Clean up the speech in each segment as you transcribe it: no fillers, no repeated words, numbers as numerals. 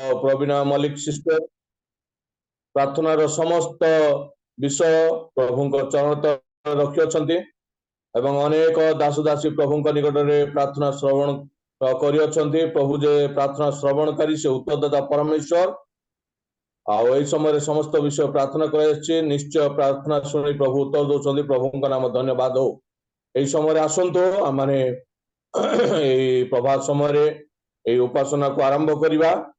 प्रवीणा Mallik sister प्रार्थनार समस्त विषय प्रभु चरण रखी एवं अनेक दासदासी प्रभु निकट में प्रार्थना श्रवण कर प्रभु जे प्रार्थना श्रवणकारी से उत्तरदाता परमेश्वर आई समय समस्त विषय प्रार्थना कर निश्चय प्रार्थना शुणी प्रभु उत्तर दौरान प्रभु नाम धन्यवाद हो यही समय आसतु आमने प्रभात समय उपासना को आरंभ करवा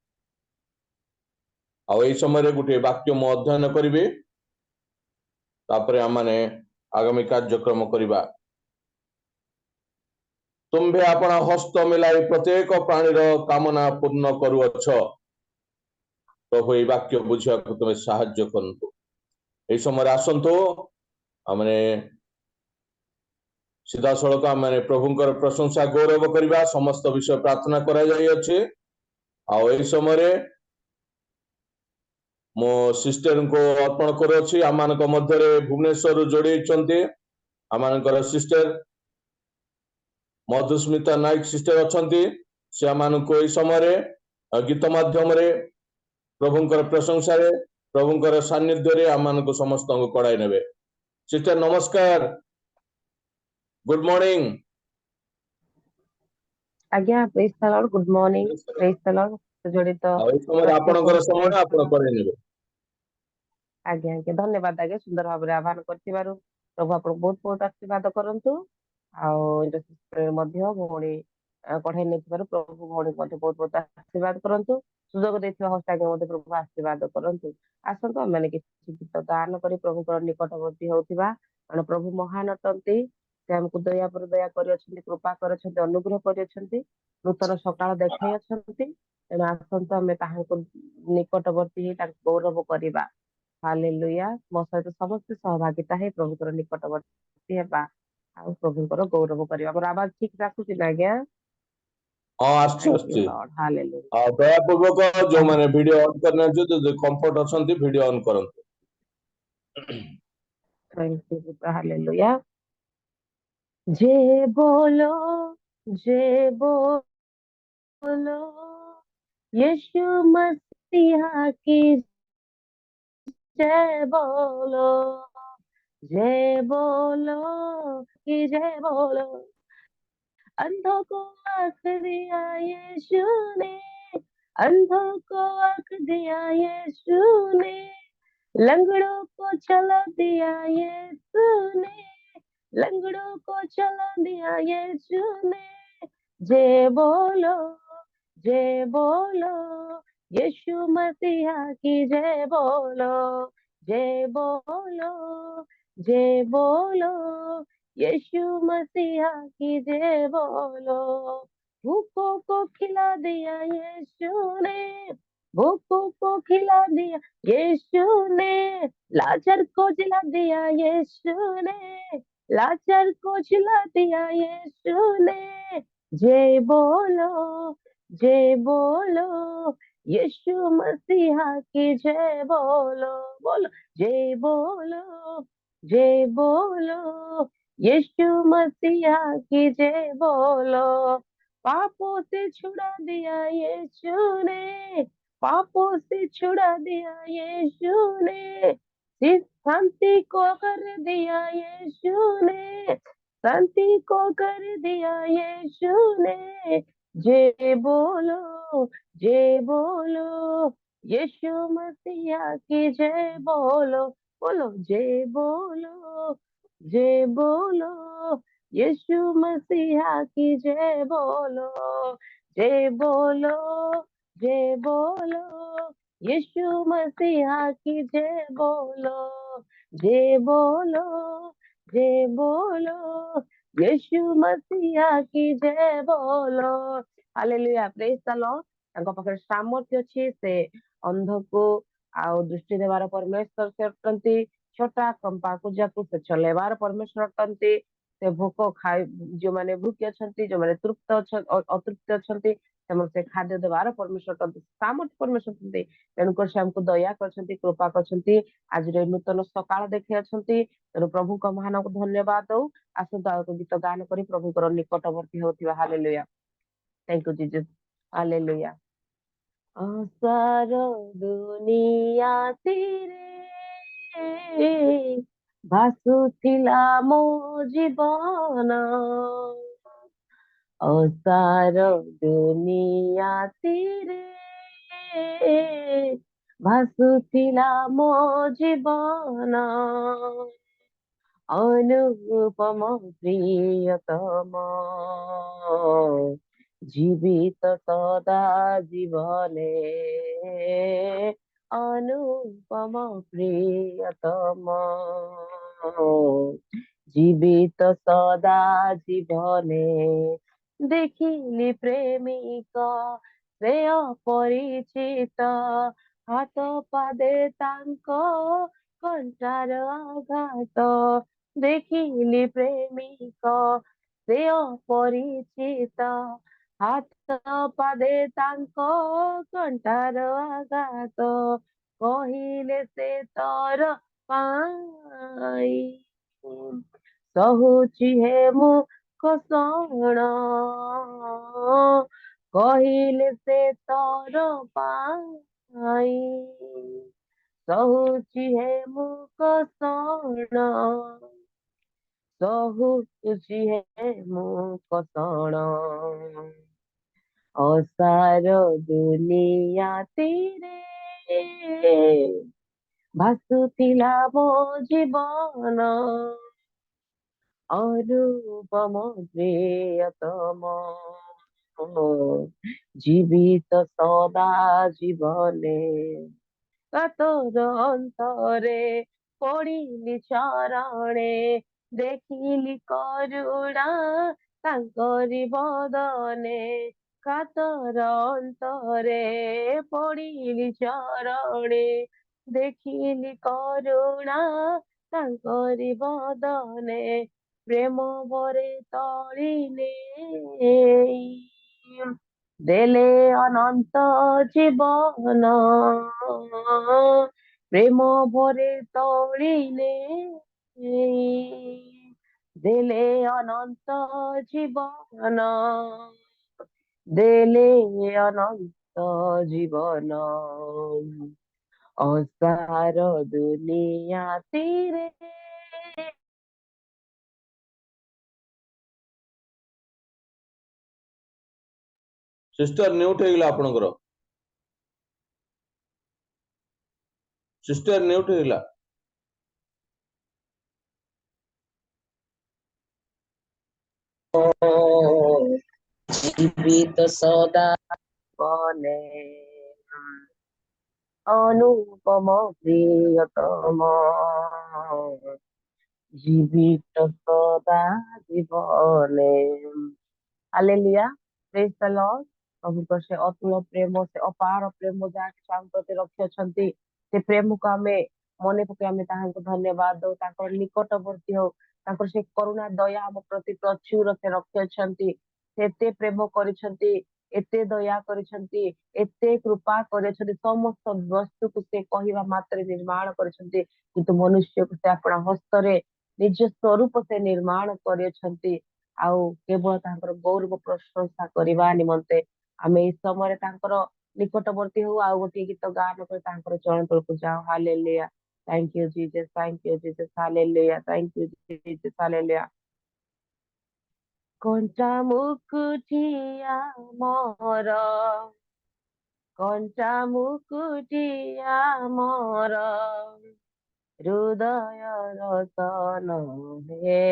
आई समय गोटे वाक्य मु अध्ययन करी आमने आगामी कार्यक्रम करवा तुम्भे आपण हस्त मिलाई प्रत्येक प्राणीर कामना पूर्ण करुअछ प्रभु ये वाक्य बुझा तुम्हें साहाय्य करतु यही समय आसतु आमने सीधा सड़क आम प्रभुंकर प्रशंसा गौरव करवा समस्त विषय प्रार्थना कर समय मो सिस्टर को अर्पण कर आम मध्य भुवनेश्वर जोड़ी आम सिस्टर मधुस्मिता नायक सिस्टर अच्छा से आम समय गीत माध्यम प्रभुंकर प्रशंसा प्रभुंकर सानिध्य आम समस्त को कड़ाई ने सिस्टर नमस्कार गुड मॉर्निंग आज्ञा praise the lord good morning praise the lord जड़ित समय आपनकर समय आपन करै नेबे आज्ञा के धन्यवाद आज्ञा सुंदर भाव रे आह्वान करथिबारु प्रभु आपन बहुत बहुत आशीर्वाद करंतु आ इंटरसिस्टर मध्य भोणी पढ़ाई नेथिबारु प्रभु भोणी मध्य बहुत बहुत आशीर्वाद करंतु सुजोग देथिबा होस्ता के मध्य प्रभु आशीर्वाद करंतु आसंतो माने कि गीत गान करी प्रभु कर निकटवर्ती होथिबा माने प्रभु महान अटंती से हमको दया पर दया करी कृपा कर अनुग्रह कर नूतन सकाल देखाई तेणु आसतु आम निकटवर्ती गौरव करवा हालेलुया मो सहित समस्त सहभागिता है प्रभुकर निकटवर्ती हेबा आ प्रभुकर गौरव करवा मोर आवाज ठीक राखुची ना आज्ञा हां आछी हालेलुया दया पूर्वक जो माने वीडियो ऑन करना जो कंफर्ट अछंती वीडियो ऑन करंतु थैंक यू हालेलुया जे बोलो यीशु मसीहा की जय बोलो कि जय बोलो अंधों को आंख दिया यीशु ने अंधों को आंख दिया यीशु ने लंगड़ों को चला दिया यीशु ने लंगड़ों को चला दिया यीशु ने जे बोलो यीशु मसीहा की जय बोलो यीशु मसीहा की जय बोलो भूखों को खिला दिया यीशु ने भूखों को खिला दिया यीशु ने लाजर को जिला दिया यीशु ने लाजर को जिला दिया यीशु ने जय बोलो यीशु मसीहा की जय बोलो जय बोलो यीशु मसीहा की जय बोलो पापों से छुड़ा दिया यीशु ने पापों से छुड़ा दिया यीशु ने शांति को कर दिया यीशु ने शांति को कर दिया यीशु ने जय बोलो यीशु मसीहा की जय बोलो जय बोलो यीशु मसीहा की जय बोलो यीशु मसीहा की जय बोलो यीशु मसीहा की जय बोलो हालेलुया प्रेज द लॉर्ड तांको पाखरे सामर्थ्य अछि से अंध को आ दृष्टि देवार परमेश्वर से अटंती छोटा कंपा को जाकू से चलेवार परमेश्वर अटंती से भूख खाई जो माने भूखी अछंती जो माने तृप्त अतृप्त अछंती से खाद्य देवार परमेश्वर अटंती सामर्थ्य परमेश्वर अटंती तेणुकर से हमको दया करछंती कृपा करछंती आज रे नूतन सकाळ देखै अछंती तेणु प्रभु को महान को धन्यवाद दो आसुदा गीत गान करी प्रभु को निकटवर्ती होतिबा hallelujah thank you Jesus hallelujah ଆଶାର ଦୁନିଆ ତୀରେ ଭାସୁଥିଲା ମୋ ଜୀବନ। ଆଶାର ଦୁନିଆ ତୀରେ ଭାସୁଥିଲା ମୋ ଜୀବନ। ଅନୁପମ ପ୍ରିୟତମ জীবিত সদা জীবনে। অনুপম প্রিয়তম জীবিত সদা জীবনে। ଦେଖିଲି ପ୍ରେମିକ ଶ୍ରେୟ ପରିଚିତ ହାତ ପାଦେ ତାଙ୍କ କଣ୍ଟାର ଆଘାତ। ଦେଖିଲି ପ୍ରେମିକ ଶ୍ରେୟ ପରିଚିତ ହାତ ପାଦେ ତାଙ୍କ କଣ୍ଟାର ଆଘାତ। କହିଲେ ସେ ତୋର ପାଇଁ ସହୁଛି ହେ ମୁଖ ସଣ। କହିଲେ ସେ ତୋର ପାଇଁ ସହୁଛି ହେ ମୁଖ ସଣ। ସହୁଛି ହେ ମୁଖ ସଣ। ଅସାର ଦୁନିଆ ତୀରେ ଭାସୁଥିଲା ମୋ ଜୀବନ। ଅନୁପମ ପ୍ରିୟତମ জীবিত সদা জীবনে। কাতর অন্তরে পড়িলি চরণে ଦେଖିଲି କରୁଣା ତାଙ୍କରି ବଦନେ। କାତର ଅନ୍ତରେ ପଡିଲି ଚରଣେ ଦେଖିଲି କରୁଣା ତାଙ୍କରି ବଦନେ। ପ୍ରେମ ଭରେ ତଳି ନେଇ ଦେଲେ ଅନନ୍ତ ଜୀବନ। ପ୍ରେମ ଭରେ ତଳି ନେଇ ଦେଲେ ଅନନ୍ତ ଜୀବନ। ଦେଲେ ଅନନ୍ତ ଜୀବନ। ଅସାର ଦୁନିଆ ତୀରେ ସିଷ୍ଟର ମ୍ୟୁଟ ହେଇଗଲା ଆପଣଙ୍କର। ସିଷ୍ଟର ମ୍ୟୁଟ ହେଇଗଲା। জীবিত সদা বনে। অনুপম প্রিয়তম জীবিত সদা জীবনে। ହାଲେଲୁୟା, ପ୍ରେଜ୍ ଦ ଲର୍ଡ। ପ୍ରଭୁଙ୍କ ସେ ଅତୁଳ ପ୍ରେମ, ସେ ଅପାର ପ୍ରେମ ଯାହାକି ଆମ ପ୍ରତି ରଖିଅଛନ୍ତି, ସେ ପ୍ରେମକୁ ଆମେ ମନେ ପକେଇ ଆମେ ତାହାଙ୍କୁ ଧନ୍ୟବାଦ ଦଉ। ତାଙ୍କର ନିକଟବର୍ତ୍ତୀ ହଉ, ତାଙ୍କର ସେ କରୁଣା ଦୟା ଆମ ପ୍ରତି ପ୍ରଚୁର ସେ ରଖିଅଛନ୍ତି। ସେ ଏତେ ପ୍ରେମ କରିଛନ୍ତି, ଏତେ ଦୟା କରିଛନ୍ତି, ଏତେ କୃପା କରିଛନ୍ତି। ସମସ୍ତ ବସ୍ତୁକୁ ସେ କହିବା ମାତ୍ରେ ନିର୍ମାଣ କରିଛନ୍ତି, କିନ୍ତୁ ମନୁଷ୍ୟକୁ ସେ ଆପଣା ହସ୍ତରେ ନିଜ ସ୍ୱରୂପ ସେ ନିର୍ମାଣ କରିଅଛନ୍ତି। ଆଉ କେବଳ ତାଙ୍କର ଗୌରବ ପ୍ରଶଂସା କରିବା ନିମନ୍ତେ ଆମେ ଏଇ ସମୟରେ ତାଙ୍କର ନିକଟବର୍ତ୍ତୀ ହଉ। ଆଉ ଗୋଟିଏ ଗୀତ ଗାନ କରି ତାଙ୍କର ଚରଣ ତଳକୁ ଯାଉ। Hallelujah, thank you Jesus, thank you Jesus, hallelujah, thank you Jesus, hallelujah. କଞ୍ଚା ମୁକୁଟିଆ ମୋର, କଞ୍ଚା ମୁକୁଟିଆ ମୋର, ହୃଦୟର ସନ ହେ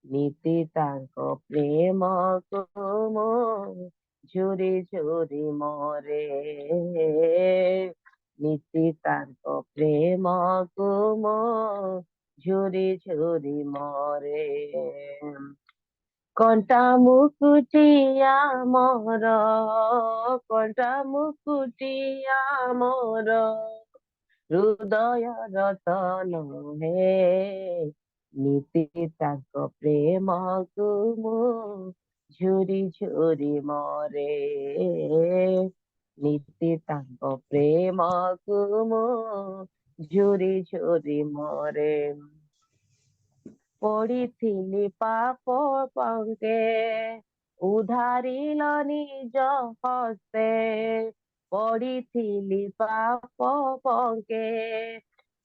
ନୀତି ତାଙ୍କ ପ୍ରେମକୁ ମୁଁ ଝୁରି ଝୁରି ମରେ। ନୀତି ତାଙ୍କ ପ୍ରେମକୁ ମୁଁ ଝୁରି ଝୁରି ମରେ। କଣ୍ଟା ମୁକୁଟିଆ ମୋର, କଣ୍ଟା ମୁକୁଟିଆ ମୋର, ହୃଦୟର ସନ ହେ ନୀତି ତାଙ୍କ ପ୍ରେମକୁ ମୁଁ ଝୁରି ଝୁରି ମରେ। ନୀତି ତାଙ୍କ ପ୍ରେମକୁ ମୁଁ ଝୁରି ଝୁରି ମରେ। ପଡିଥିଲି ପାପ ପଙ୍କେ, ଉଦ୍ଧାରିଲ ନିଜ ହସ୍ତେ। ପଡ଼ିଥିଲି ପାପ ପଙ୍କେ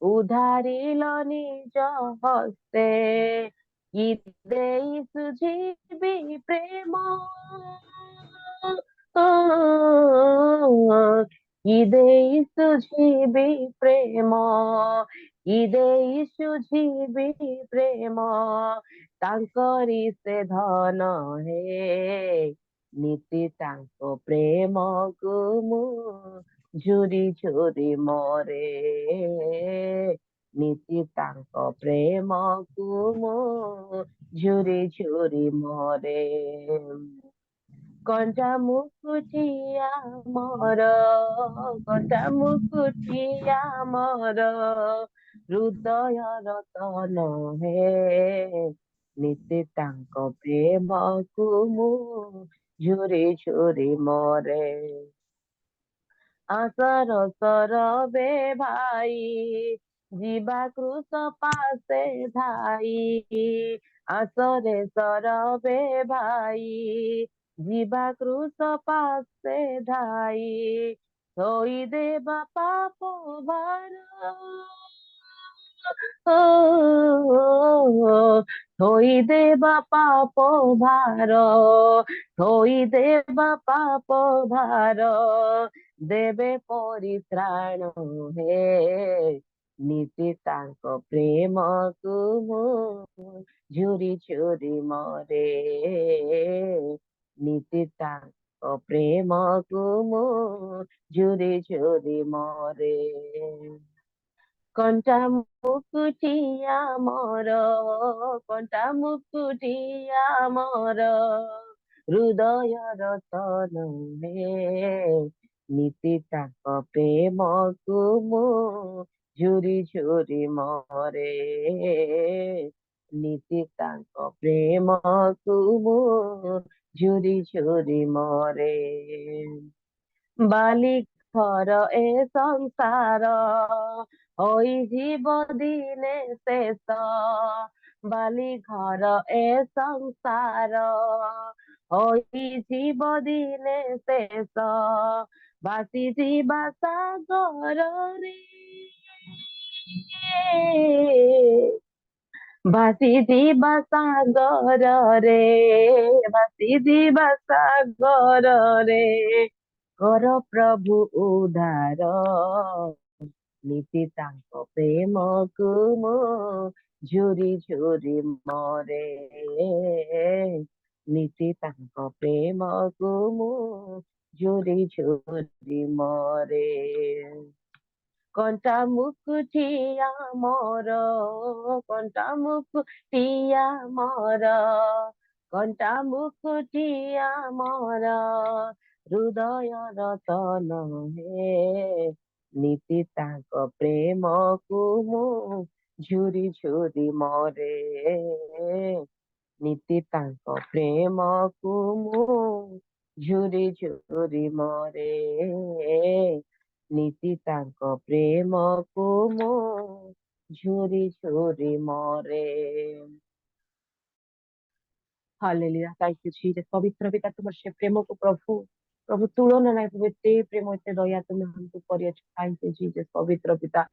ଉଦ୍ଧାରିଲ ନିଜ ହସ୍ତେ କି ଦେଇ ସୁଝିବି ପ୍ରେମ କି ଦେଇ ସୁଝିବି ପ୍ରେମ କି ଦେଇ ସୁଝିବି ପ୍ରେମ ତାଙ୍କରି ସେ ଧନ ହେ ନୀତି ତାଙ୍କ ପ୍ରେମକୁ ମୁଁ ଝୁରି ଝୁରି ମରେ ନୀତି ତାଙ୍କ ପ୍ରେମକୁ ମୁଁ ଝୁରି ଝୁରି ମରେ କଣ୍ଟା ମୁକୁଟିଆ ମୋର କଣ୍ଟା ମୁକୁଟିଆ ମୋର ହୃଦୟର ତନ ହେ ନୀତି ତାଙ୍କ ପ୍ରେମକୁ ମୁଁ ଝୁରି ଝୁରି ମରେ ଆଶର ସରବେ ଭାଇ ଯିବା କୃଷ ପାଶେ ଧାଇ ଆଶରେ ସରବେ ଭାଇ ଯିବା କୃଷ ପାଶେ ଧାଇ ଥୋଇଦେବା ପାପ ଭାର ଥୋଇଦେବା ପାପ ଭାର ଥୋଇଦେବା ପାପ ଭାର ଦେବେ ପରିତ୍ରାଣ ହେ ନୀତି ତାଙ୍କ ପ୍ରେମକୁ ମୁଁ ଝୁରି ଝୁରି ମରେ ନୀତି ତାଙ୍କ ପ୍ରେମକୁ ମୁଁ ଝୁରି ଝୁରି ମରେ କଣ୍ଟା ମୁକୁଟିଆ ମୋର କଣ୍ଟା ମୁକୁଟିଆ ମୋର ହୃଦୟର ତନ ହେ ନୀତି ତାଙ୍କ ପ୍ରେମକୁ ମୁଁ ଝୁରି ଝୁରି ମରେ ନୀତି ତାଙ୍କ ପ୍ରେମକୁ ମୁଁ ଝୁରି ଝୁରି ମରେ ବାଲି ଘର ଏ ସଂସାର ହୋଇଯିବ ଦିନେ ଶେଷ ବାଲି ଘର ଏ ସଂସାର ହୋଇଯିବ ଦିନେ ଶେଷ ଭାସିଯିବା ସାଗରରେ ଭାସିଯିବା ସାଗରରେ ଭାସିଯିବା ସାଗରରେ କର ପ୍ରଭୁ ଉଦ୍ଧାର ନୀତି ତାଙ୍କ ପ୍ରେମକୁ ମୁଁ ଝୁରି ଝୁରି ମରେ ନୀତି ତାଙ୍କ ପ୍ରେମକୁ ମୁଁ ଝୁରି ଝୁରି ମରେ କଣ୍ଟା ମୁକୁଟିଆ ମୋର କଣ୍ଟା ମୁକୁଟିଆ ମୋର କଣ୍ଟା ମୁକୁଟିଆ ମୋର ହୃଦୟର ତନ ହେ ନୀତି ତାଙ୍କ ପ୍ରେମକୁ ମୁଁ ଝୁରି ଝୁରି ମରେ ନୀତି ତାଙ୍କ ପ୍ରେମକୁ ମୁଁ ଝୁରି ଝୁରି ମରେ ନୀତି ତାଙ୍କ ପ୍ରେମକୁ ମୁଁ ଝୁରି ଝୁରି ମରେ हालेलुया थैंक यू जीसस पवित्र पिता तुम्हारे से प्रेम को प्रभु प्रभु तुलना नहीं प्रभु एते प्रेम एते दया तुम्हें हमको करियछ थैंक यू जीसस पवित्र पिता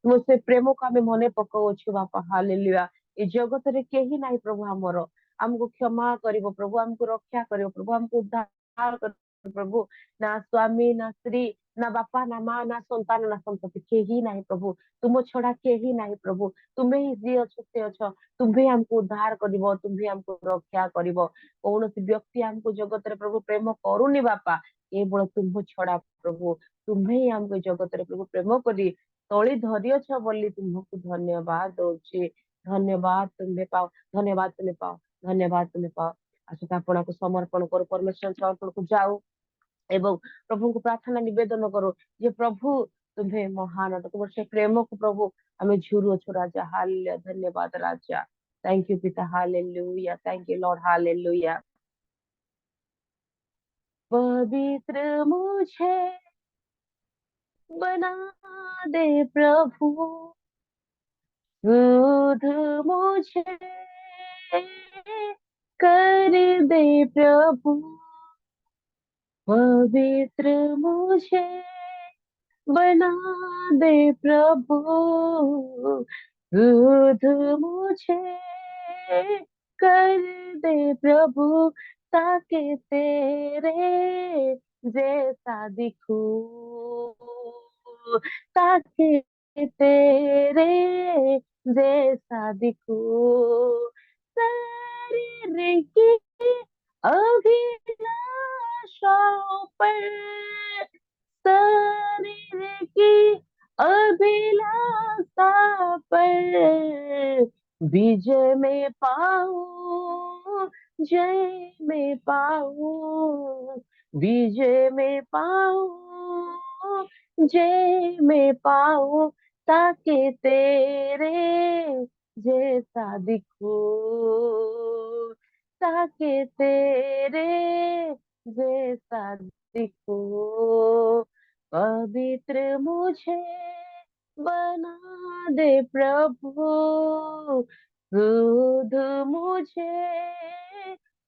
तुम से प्रेम को हमें मने पकाउछु बापा हालेलुया ए जगत रे केही नाही प्रभु हमरो हमको क्षमा करिवो प्रभु हमको रक्षा करिवो प्रभु हमको उद्धार करिवो प्रभु ना स्वामी ना स्त्री ना बापा ना माँ ना संतान ना संतति केही नाही प्रभु तुम छड़ा केही नाही प्रभु तुम्हें ही जी अछ से अछ तुम्हें हमको उद्धार करिवो तुम्हें हमको रक्षा करिवो कौनसी व्यक्ति हमको जगत रे प्रभु प्रेम करूनी बापा केवल तुम छड़ा प्रभु तुम्हें ही हमको जगत रे प्रभु प्रेम करी तली धरी अछ बोली तुमको धन्यवाद दउछि धन्यवाद तुम्हें पाओ धन्यवाद तुम्हें पाओ धन्यवाद तुम्हें पाओ आसता आपन को समर्पण करो परमेश्वर समर्पण को जाओ एवं प्रभु को प्रार्थना निवेदन करो जे प्रभु तुम्हें महान तुम से प्रेम को प्रभु हमें झूरो छो राजा हालेलुया धन्यवाद राजा थैंक यू पिता hallelujah thank you Lord hallelujah पवित्र मुझे बना दे प्रभु शुद्ध मुझे कर दे प्रभु पवित्र मुझे बना दे प्रभु, शुद्ध मुझे कर दे प्रभु, ताकि तेरे जैसा दिखूं, ताकि तेरे जैसा दिखूं। शरीर की अभिलाषाओं पर, शरीर की अभिलाषा पर विजय में पाऊं, जय में पाऊं, विजय में पाऊं, जय में पाऊं, ताकि तेरे जैसा दिखूं, ताकि तेरे जैसा दिखूं। पवित्र मुझे बना दे प्रभु, शुद्ध मुझे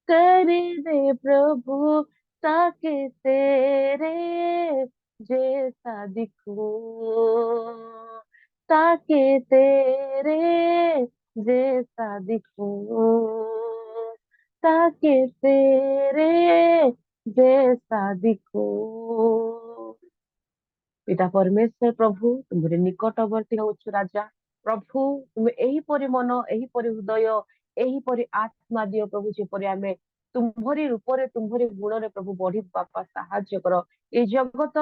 कर दे प्रभु, ताकि तेरे जैसा दिखूं, ताकि तेरे जैसा दिखूं, ताकि तेरे जैसा दिखूं। पिता परमेश्वर प्रभु, तुम्हारे निकटवर्ती होछु राजा प्रभु, तुम्हें एहीपरि मन, एहीपरि हृदय, एहीपरि आत्मा दियो प्रभु, जेपरि आमे तुम्हारी रूपरे, तुम्हारी गुणरे प्रभु बढ़ी बापा साहाଯ୍य कर। ए जगत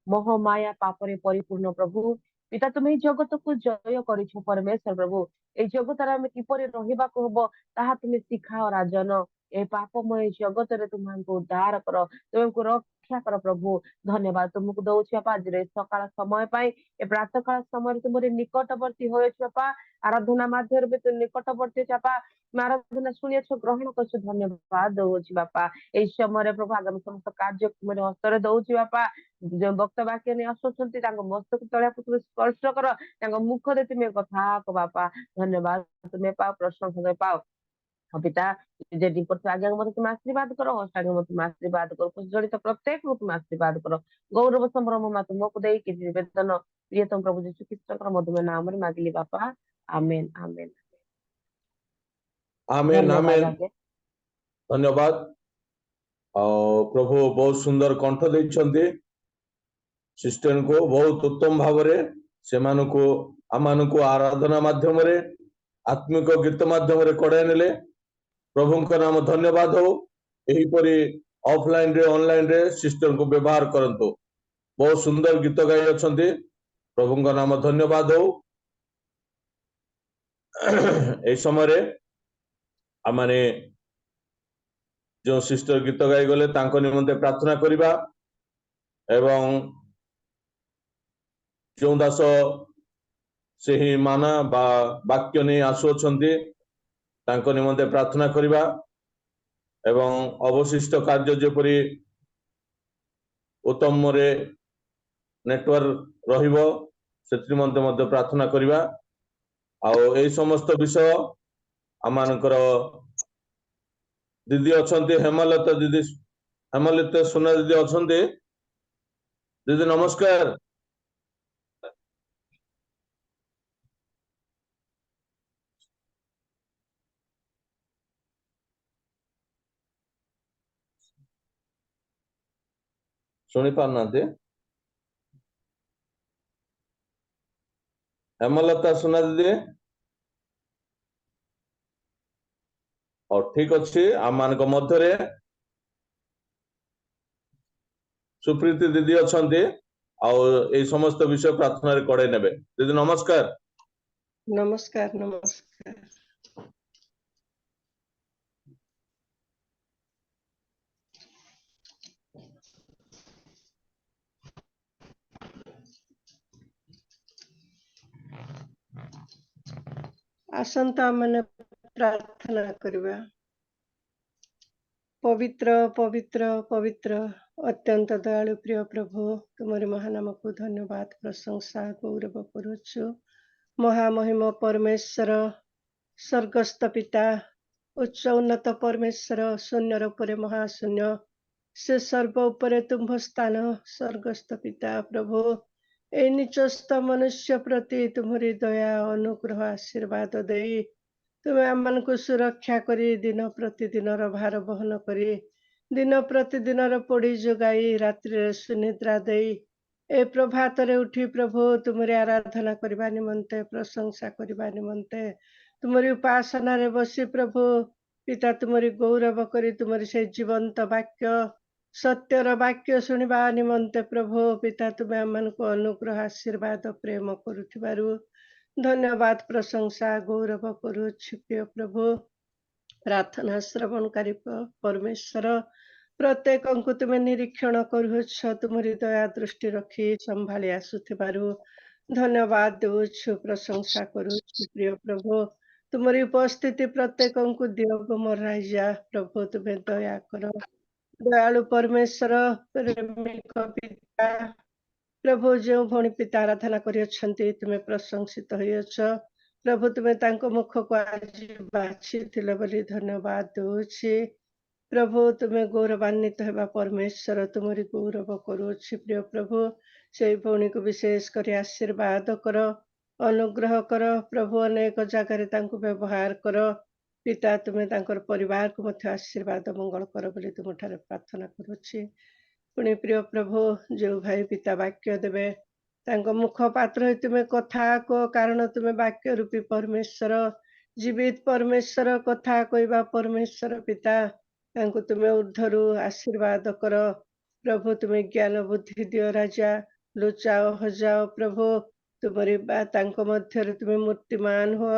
मोह माया पापरे परिपूर्ण प्रभु, पिता तुम्हें जगत को जय करिछ परमेश्वर प्रभु, ए जगत आमे किपरि रहिबाको हबो ताहा तुम्हें सिखाओ राजन। ए पापमय जगत रे तुमको उद्धार कर, तुमको रक्षा कर प्रभु। धन्यवाद तुमको दौछु बापा आज सकाळ समय पाई, ए प्रातः काल समय तुमरे निकटवर्ती होयछु बापा, आराधना माध्यम तुम निकटवर्ती बापा, आराधना शुणियछ, ग्रहण करछु, धन्यवाद दौछु बापा। ए समय प्रभु आगामी समस्त कार्य तुमरे हस्तरे दौछु बापा। जो भक्त वाक्य नहीं आसुचंती तांको मस्तक तळे तुम स्पर्श कर, तांको मुख रे तुम कथा को बापा। धन्यवाद तुम पाओ, प्रशंसा पाओ पिता। जे रिपोर्ट आगे मत तुम आशीर्वाद करो, आगे मत तुम आशीर्वाद करो, जड़ित प्रत्येक को तुम आशीर्वाद करो। गौरव संभ्रम मा तुमको दे कि निवेदन प्रियतम प्रभु यीशु ख्रीष्ट मधुमेह नाम रे मागिली बापा, आमेन आमेन। आमेन धन्यवाद आमेन। आगे। धन्यवाद। और प्रभु बहुत सुंदर कंठ देइछन्ती सिस्टर को, बहुत उत्तम भावरे सेमानकु आमानकु आराधना माध्यम रे, आत्मिक गीत माध्यम रे कड़ाई नेले। प्रभु का नाम धन्यवाद हो। एहीपरि ऑफलाइन रे ऑनलाइन रे सिस्टर को व्यवहार करंतु। बहुत सुंदर गीत गाई अछन्ती, प्रभु का नाम धन्यवाद हो। ए समय रे आमाने जो सिस्टर गीत गाई गले तांको निमंते प्रार्थना करिबा, एवं जो दास से ही माना बा वाक्य नहीं आसुअछन्ती तांको निमंते प्रार्थना करिबा, एवं अवशिष्ट कार्य जेपरि उत्तम रे नेटवर्क रहिबो सेति निमंते मध्य प्रार्थना करिबा। आउ ए समस्त विषय आमानकर दीदी अछन्ती, हेमलता दीदी, हेमलता सोना दीदी अछन्ती। दीदी नमस्कार। सुनी पारनाते? हेमलता सोना दीदी? और ठीक अच्छे आम मान मध्य सुप्रीति दीदी अछन्ती, आउ समस्त विषय प्रार्थना रे कड़े नेबे। दीदी नमस्कार। नमस्कार नमस्कार। आसंता मैंने प्रार्थना करवा। पवित्र पवित्र पवित्र अत्यंत दयालु प्रिय प्रभु, तुम्हारे महानाम को धन्यवाद प्रशंसा गौरव करुछु। महामहिम परमेश्वर, स्वर्गस्थ पिता, उच्च उन्नत परमेश्वर, शून्य रूप महाशून्य, से सर्व उपरे तुम्भ स्थान स्वर्गस्थ पिता प्रभु ए निचस्थ मनुष्य प्रति तुम्हारी दया अनुग्रह आशीर्वाद देई तुमे आमको सुरक्षा करी दिन प्रतिदिन भार बहन करी दिन प्रतिदिन पोड़ी जोगाई रात्रि सुनिद्रा देई ए प्रभात रे उठी प्रभु तुमरी आराधना करबा निमंते प्रशंसा करबा निमंते तुमरी उपासना रे बसी प्रभु पिता तुमरी गौरव करी तुमरी से जीवंत वाक्य सत्यर वाक्य शुणा निमंते प्रभु पिता तुम्हें आमको अनुग्रह आशीर्वाद प्रेम करुथिबारु धन्यवाद प्रशंसा गौरव करुछि प्रिय प्रभु प्रार्थना श्रवणकारी परमेश्वर प्रत्येक तुम्हें निरीक्षण करुछ तुमरी दया दृष्टि रखी संभाली आसुथिबारु धन्यवाद देउछु प्रशंसा करुछि प्रिय प्रभु तुमरी उपस्थिति प्रत्येक दियो मोर राजा प्रभु तुम्हें दया कर दयालु परमेश्वर प्रेमिक पिता प्रभु जो भणी पिता आराधना करियछन्ति तुमे प्रशंसित होइछ प्रभु तुमे तांको मुख को आज बाछिथिले बोली धन्यवाद देउछि प्रभु तुमे गौरवान्वित हेबा परमेश्वर तुमरी गौरव करुछि प्रिय प्रभु से भणी को विशेष करी आशीर्वाद कर अनुग्रह कर प्रभु अनेक जगह तांको व्यवहार कर पिता तुमे तांकर परिवार को मध्य आशीर्वाद मंगल कर बोली तुमठारे प्रार्थना करुछि पुणी प्रिय प्रभु जो भाई पिता वाक्य देवे तांको मुखपात्र तुमे कथा को कारण तुमे वाक्य रूपी परमेश्वर जीवित परमेश्वर कथा कहवा परमेश्वर पिता तांको तुमे ऊर्ध्वरु आशीर्वाद कर प्रभु तुमे ज्ञान बुद्धि दियो राजा लुचाओ हजाओ प्रभु तुमरी तांको मध्य तुमे मूर्तिमान हो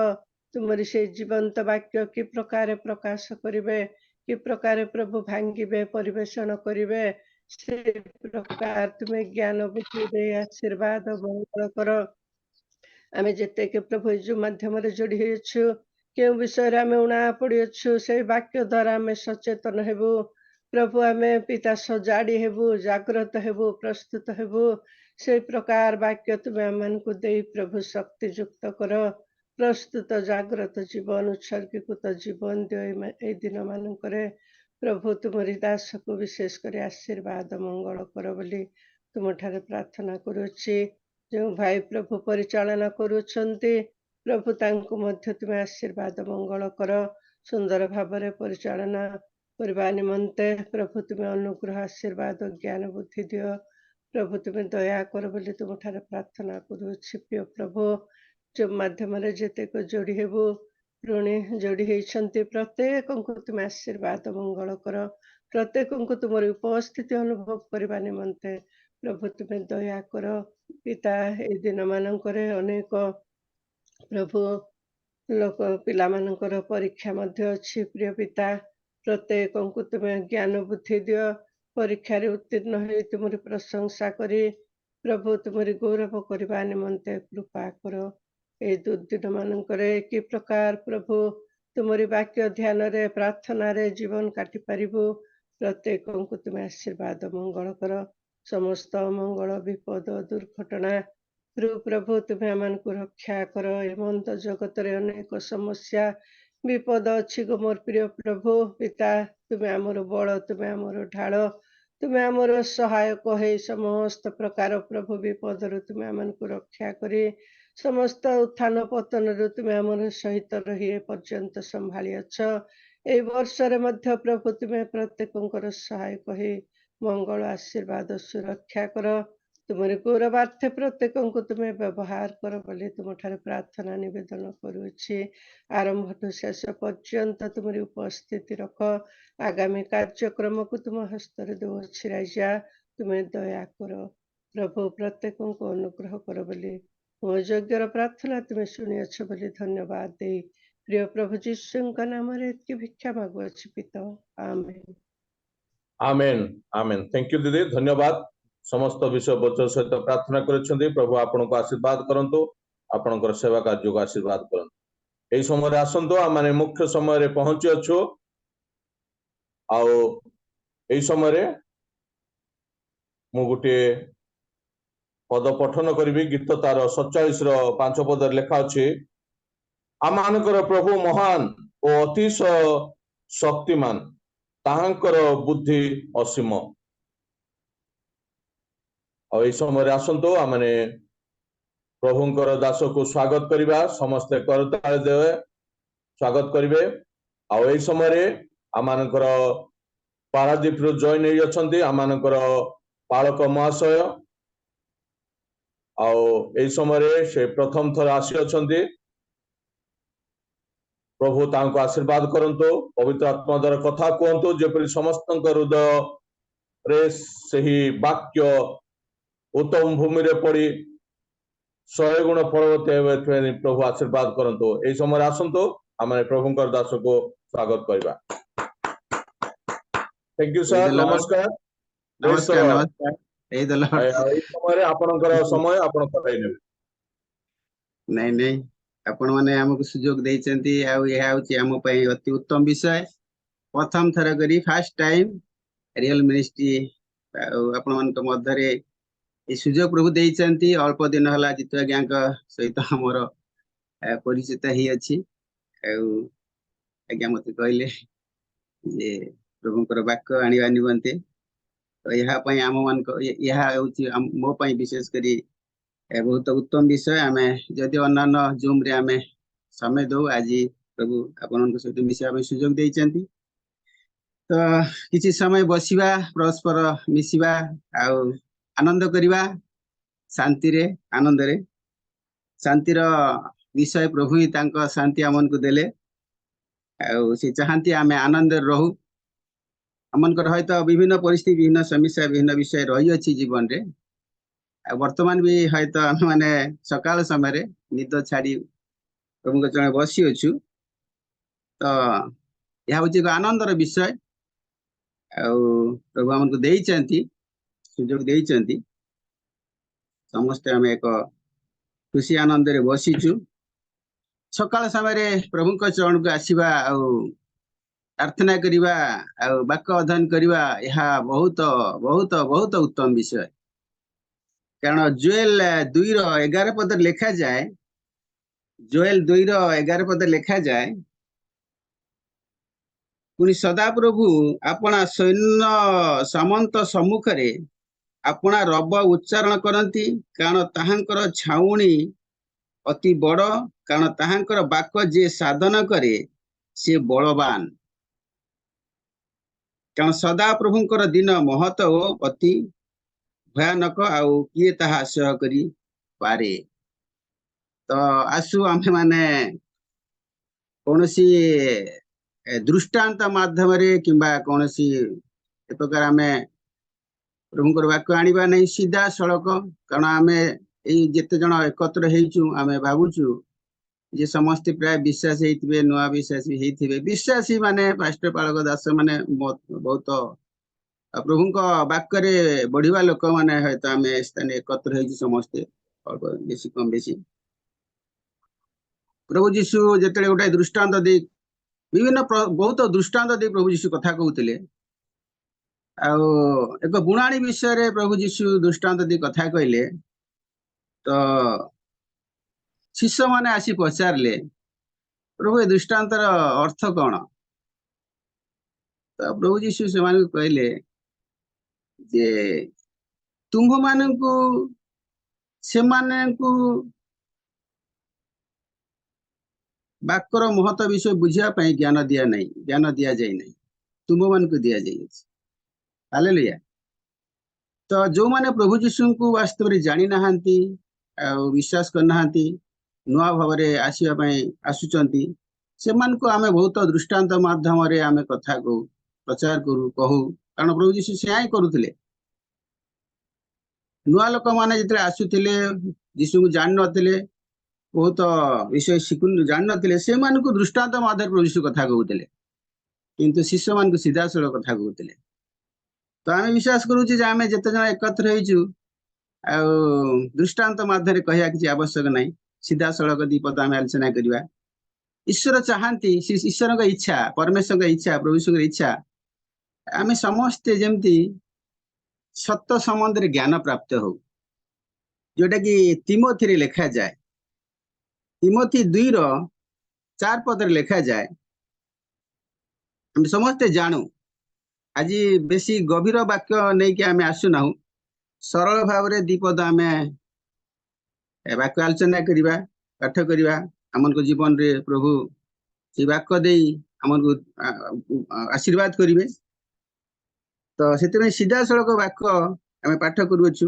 तुमरी से जीवंत वाक्य कि प्रकार प्रकाश करिवे कि प्रकार प्रभु भांगिबे परिवेषण करिवे से प्रकार तुम्हें ज्ञान बुद्धि दे आशीर्वाद मंगल कर आमे जेते के प्रभु जो माध्यम रे जोड़ी हेछु के विषय रे आमे उणा पड़ियछु से वाक्य द्वारा आमे सचेतन हेबु प्रभु आमे पिता सजाड़ी हेबु जागृत हेबु प्रस्तुत हेबु से प्रकार वाक्य तुम्हें आमन को दे प्रभु शक्ति युक्त कर प्रस्तुत जागृत जीवन उत्सर्गीकृत जीवन दियो ए दिन मानकरे प्रभु तुमरी दास को विशेष कर आशीर्वाद मंगल कर बोली तुम ठारे प्रार्थना करुछि जो भाई प्रभु परिचालना करुछन्ति प्रभु तांको मध्य तुम्हें आशीर्वाद मंगल कर सुंदर भाବରେ परिचालना करबा निमंते प्रभु तुम्हें अनुग्रह आशीर्वाद ज्ञान बुद्धि दियो प्रभु तुम्हें दया कर बोली तुम ठारे प्रार्थना करुछि प्रिय प्रभु जो माध्यम रे जेते को जोड़ी हेबु ऋणी जोड़ी होती प्रत्येक तुम आशीर्वाद मंगल कर प्रत्येक तुम उपस्थिति अनुभव करने निमंते प्रभु तुम्हें दया कर पिता ए दिन मानक अनेक प्रभु लोक पिला मानकर परीक्षा मध्य अच्छी प्रिय पिता प्रत्येक तुम्हें ज्ञान बुद्धि दियो परीक्षा रे उत्तीर्ण हो तुमरी प्रशंसा करी प्रभु तुमरी गौरव करने निमंते कृपा कर ए दुर्दिन मानकरे कि प्रकार प्रभु तुमरी वाक्य ध्यान रे प्रार्थना रे जीवन काटी पारिबु प्रत्येक तुम आशीर्वाद मंगल कर समस्त मंगल विपद दुर्घटना प्रभु तुम्हें आमन को रक्षा कर हेमंत जगत रे अनेक समस्या विपद अच्छी गो मोर प्रिय प्रभु पिता तुम्हें आमर बल तुम्हें आमर ढाल तुम्हें आमर सहायक है समस्त प्रकार प्रभु विपद रु तुम्हें आमन को रक्षा करी समस्त उत्थान पतन रु तुम्हें आमर सहित रही पर्यंत संभाली अछ ए वर्ष रे मध्य प्रभु तुम्हें प्रत्येक सहायक है मंगल आशीर्वाद सुरक्षा कर तुमरी गौरवार्थे प्रत्येक तुम्हें व्यवहार कर बोली तुम ठारे प्रार्थना निवेदन करुछि आरंभ ठू शेष पर्यंत तुमरी उपस्थिति रख आगामी कार्यक्रम को तुम हस्त देउछि राजा तुम्हें दया कर प्रभु प्रत्येक अनुग्रह कर बोली मो यज्ञर प्रार्थना तुम्हें शुणियछ बोली धन्यवाद दे प्रिय प्रभु जीशु नाम रे भिक्षा मागुछि पिता आमेन आमेन आमेन थैंक यू दीदी धन्यवाद समस्त विषय वचन सहित प्रार्थना करिसेंती प्रभु आपन को आशीर्वाद करंतु आपन को सेवा कार्य को आशीर्वाद करंतु एई समय रे आसंतो आ माने मुख्य समय रे पहुंची अछु आ एई समय रे मु गुटे पद पठन करी गीत तार 47 रो 5 पद लेखा अछि आमानकर प्रभु महान ओ अतिशय शक्तिमान ତାହାଙ୍କର ବୁଦ୍ଧି ଅସୀମ। ଆଉ ଏଇ ସମୟରେ ଆସନ୍ତୁ ଆମେ ପ୍ରଭୁଙ୍କର ଦାସକୁ ସ୍ୱାଗତ କରିବା, ସମସ୍ତେ କରତାଳି ଦେବେ, ସ୍ୱାଗତ କରିବେ। ଆଉ ଏଇ ସମୟରେ ଆମମାନଙ୍କର ପାରାଦୀପରୁ ଜଏନ୍ ହେଇ ଅଛନ୍ତି ଆମମାନଙ୍କର ପାଳକ ମହାଶୟ। ଆଉ ଏଇ ସମୟରେ ସେ ପ୍ରଥମ ଥର ଆସି ଅଛନ୍ତି। ପ୍ରଭୁ ତାଙ୍କୁ ଆଶୀର୍ବାଦ କରନ୍ତୁ, ପବିତ୍ର ଆତ୍ମା ଦ୍ୱାରା କଥା କୁହନ୍ତୁ, ଯେପରି ସମସ୍ତଙ୍କ ହୃଦୟରେ ସେହି ବାକ୍ୟ ଉତ୍ତମ ଭୂମିରେ ପଡ଼ି 100 ଗୁଣ ଫଳବତୀ ହେବେ, ଏଥିପାଇଁ ପ୍ରଭୁ ଆଶୀର୍ବାଦ କରନ୍ତୁ। ଏଇ ସମୟରେ ଆସନ୍ତୁ ଆମେ ପ୍ରଭୁଙ୍କର ଦାସକୁ ସ୍ୱାଗତ କରିବା। ଥ୍ୟାଙ୍କ ୟୁ ସାର୍, ନମସ୍କାର। Praise the नमस्कार Lord। नमस्कार प्रेज द लॉर्ड। ଆଉ ଏଇ ସମୟରେ ଆପଣଙ୍କର ସମୟ ଆପଣ କଟାଇ ନେବେ। नहीं नहीं आपण माने हमको सुजोग देइचंती आउ यह होची हम पई अति उत्तम विषय। प्रथम थर करी फर्स्ट टाइम रियल मिनिस्ट्री आपण मान के मध्य रे ए सुजोग प्रभु देइचंती। अल्प दिन हला जितु आज्ञाक सहित हमर परिचित ही अछि। आज्ञा मते कहले जे प्रभुकर वाक्य आनिबा निबंते तो यहाँ आम मान मो विशेष करी बहुत उत्तम विषय। आम जदि अन्य जूम रे आम समय दो आज प्रभु आपण सहित मिशा सुजोग देइचंती। तो किसी समय बसिबा परस्पर मिसिबा आउ आनंद करिबा शांति रे आनंद रे शांतिर विषय प्रभु ही तांको शांति आमन को देले आउ से चाहती आम आनंद रहू। आमनकर हयत विभिन्न परिस्थिति विभिन्न समस्या विभिन्न विषय रही अछि जीवन रे। वर्तमान भी हयत आम माने सकाल समय रे निद छाड़ी प्रभु के चरण बसी अछु। तो यह होची आनंदर विषय आउ प्रभु हमको देइचंती सुजोग देइचंती। समस्त आम एक खुशी आनंद रे बसीचु। सकाल समय रे प्रभु के चरण को आसीबा आउ प्रार्थना करिबा आउ वाक्य अध्ययन करिबा यह बहुत बहुत बहुत उत्तम विषय। कारण जोएल 2:11 पद लिखा जाए, जोएल 2:11 पद लिखा जाए, पुनि सदा प्रभु अपना सैन्य सामंत सम्मुख रे अपना रब उच्चारण करती। कारण ताहांकर छाउणी अति बड़, कारण ताहांकर वाक्य जे साधन करे से बलवान। कारण सदा प्रभुंकर दिन महत ओ अति भयानक आउ किए ताहा सह करी पारे। तो आसु आमे माने कोनोसी दृष्टांत माध्यम रे किंबा कोनोसी प्रकार आमे प्रभुंकर वाक्य आनिबा नहीं सीधा सड़क। कारण आमे एई जेते जण एकत्र हेइचु आमे भाबुचु जे समस्त प्राय विश्वास हेइथिबे, नुआ विश्वासी हेइथिबे। विश्वासी माने पास्टर पालक दास माने बहुत प्रभुंक वाक्य रे बढ़िवा लोक माने हयत आमे स्थान एकत्र हेइचु समस्त बेसी कम बेसी। प्रभु जीशु जेतले गोटे दृष्टांत दे विभिन्न बहुत दृष्टांत दे प्रभु जीशु कथा कहउतिले। एक बुणाणी विषय रे प्रभु जीशु दृष्टांत दी कथा कहले। तो शिष्य माने आसी पचारले प्रभु ए दृष्टांतर अर्थ कौन? तो प्रभु जीशु से कहले जे तुम्भ मानकु से मानकु वाक्यर महत्व विषय बुझिया पई ज्ञान दिया नहीं, ज्ञान दिया जाय नहीं, तुम्भ मानकु दिया जाय। हालेलुया। तो जो माने प्रभु जीशु को वास्तव रे जानि नाहंती विश्वास कर नाहंती, नुआ भाव रे आसीबा पई आसुचंती, से मान को आमे बहुत दृष्टांत माध्यम रे आमे कथा को प्रचार करू कहू। कारण प्रभु जीशु से आई करूथिले। नुआ लोक माने जितले आसुथिले जीशु को जान नथिले, बहुत विषय शिखुन जान नथिले, से मान को दृष्टांत माध्यम प्रभु जीशु कथा कहउथिले। किंतु शिष्य मान को सीधा सळ कथा कहउथिले। तो आमे विश्वास करू जे आमे जते जण एकत्र हेइचु दृष्टांत माध्यम कहया किछि आवश्यक नाही, सीधा सड़क दीपद आमे आलोचना करिबा। ईश्वर चाहती, ईश्वर का इच्छा, परमेश्वर का इच्छा, प्रभु यीशु इच्छा आमे समस्त जेमती सत्य संबंध रे ज्ञान प्राप्त हो, जोटा कि तिमोथी रे लिखा जाए। तिमोथी 2:4 पद रे लिखा जाए, हम समस्त जानू आज बेसी गभीर वाक्य नहीं कि आम आसुना सरल भाव में दीपद आम वाक्य आलोचना करवा पाठ करवा आम जीवन रे प्रभु से वाक्य दे आमको आशीर्वाद करेंगे। तो से सीधा सड़क वाक्य आम पाठ करुचु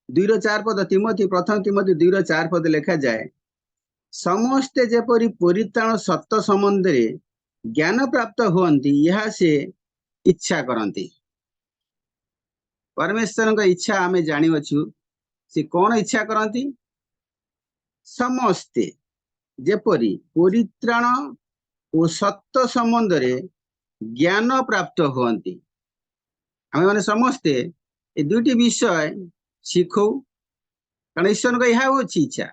2-4 पद तिमोथी प्रथम तिमोथी 2-4 पद लिखा जाए समस्ते जेपरी परित्राण सत्य संबंध ज्ञान प्राप्त हुअन्ति यह से इच्छा करती। परमेश्वर का इच्छा आम जानिछु से कौन इच्छा करती समस्ते जेपरी परित्राण और सत्य संबंध ज्ञान प्राप्त हुअन्ति आम मैंने समस्ते ये दुईटी विषय शिखु कारण ईश्वर का यह हूँ इच्छा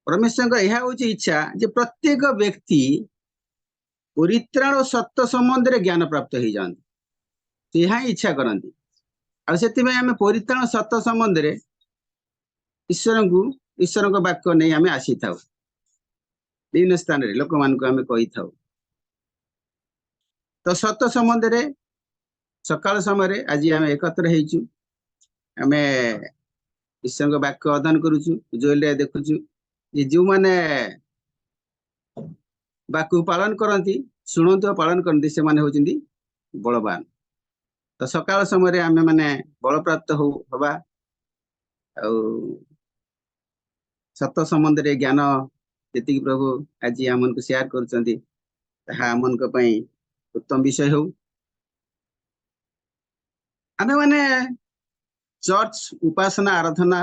परमेश्वर का यह हूँ इच्छा जे प्रत्येक व्यक्ति परित्राण और सत्य संबंध ज्ञान प्राप्त हो जाती यह इच्छा करती आम परित्राण सत्य संबंध ईश्वर को वाक्य नहीं आम आसी था विभिन्न स्थान लोक मान कही था। तो सत्य संबंध सकाल समय आज आम एकत्र होमें ईश्वर वाक्य अध्ययन करुचु जोल देखुचु जो मैंने वाक्य पालन करती शुणु पालन करती से माने होचंदी बलवान। तो सकाल समय आम मैंने बल प्राप्त होबा सत्य संबंध ज्ञान जी प्रभु आज आम को शेयर कर उत्तम विषय हो आमे माने चर्च उपासना आराधना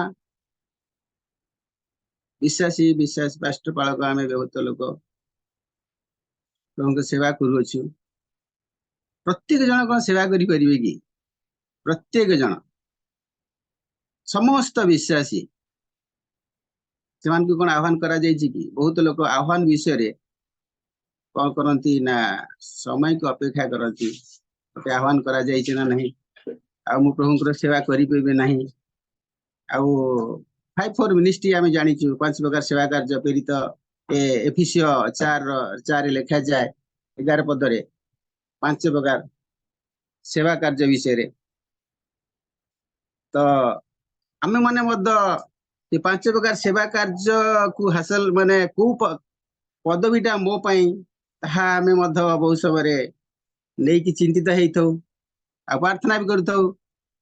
विश्वासी विश्वास पास्टर पालक आम बहुत लोक प्रभु सेवा करुचु प्रत्येक जन कौन सेवा करें कि प्रत्येक जन समस्त विश्वासी से कौन आह्वान करा कि बहुत लोग आह्वान विषय कौन करती ना समय को अपेक्षा करती आह्वान करा ना नहीं मु प्रभु सेवा करें ना आउ 5 मिनिस्ट्री आम जाचु 5 प्रकार सेवा कार्य प्रेरित एफिसियो 4 लिखा जाए 11 पदरे 5 प्रकार सेवा कार्य विषय तो आम माने 5 प्रकार सेवा कार्य को हासिल माने को पदवीटा मो आम बहुत समय नहीं कि चिंतित होता प्रार्थना भी करूँ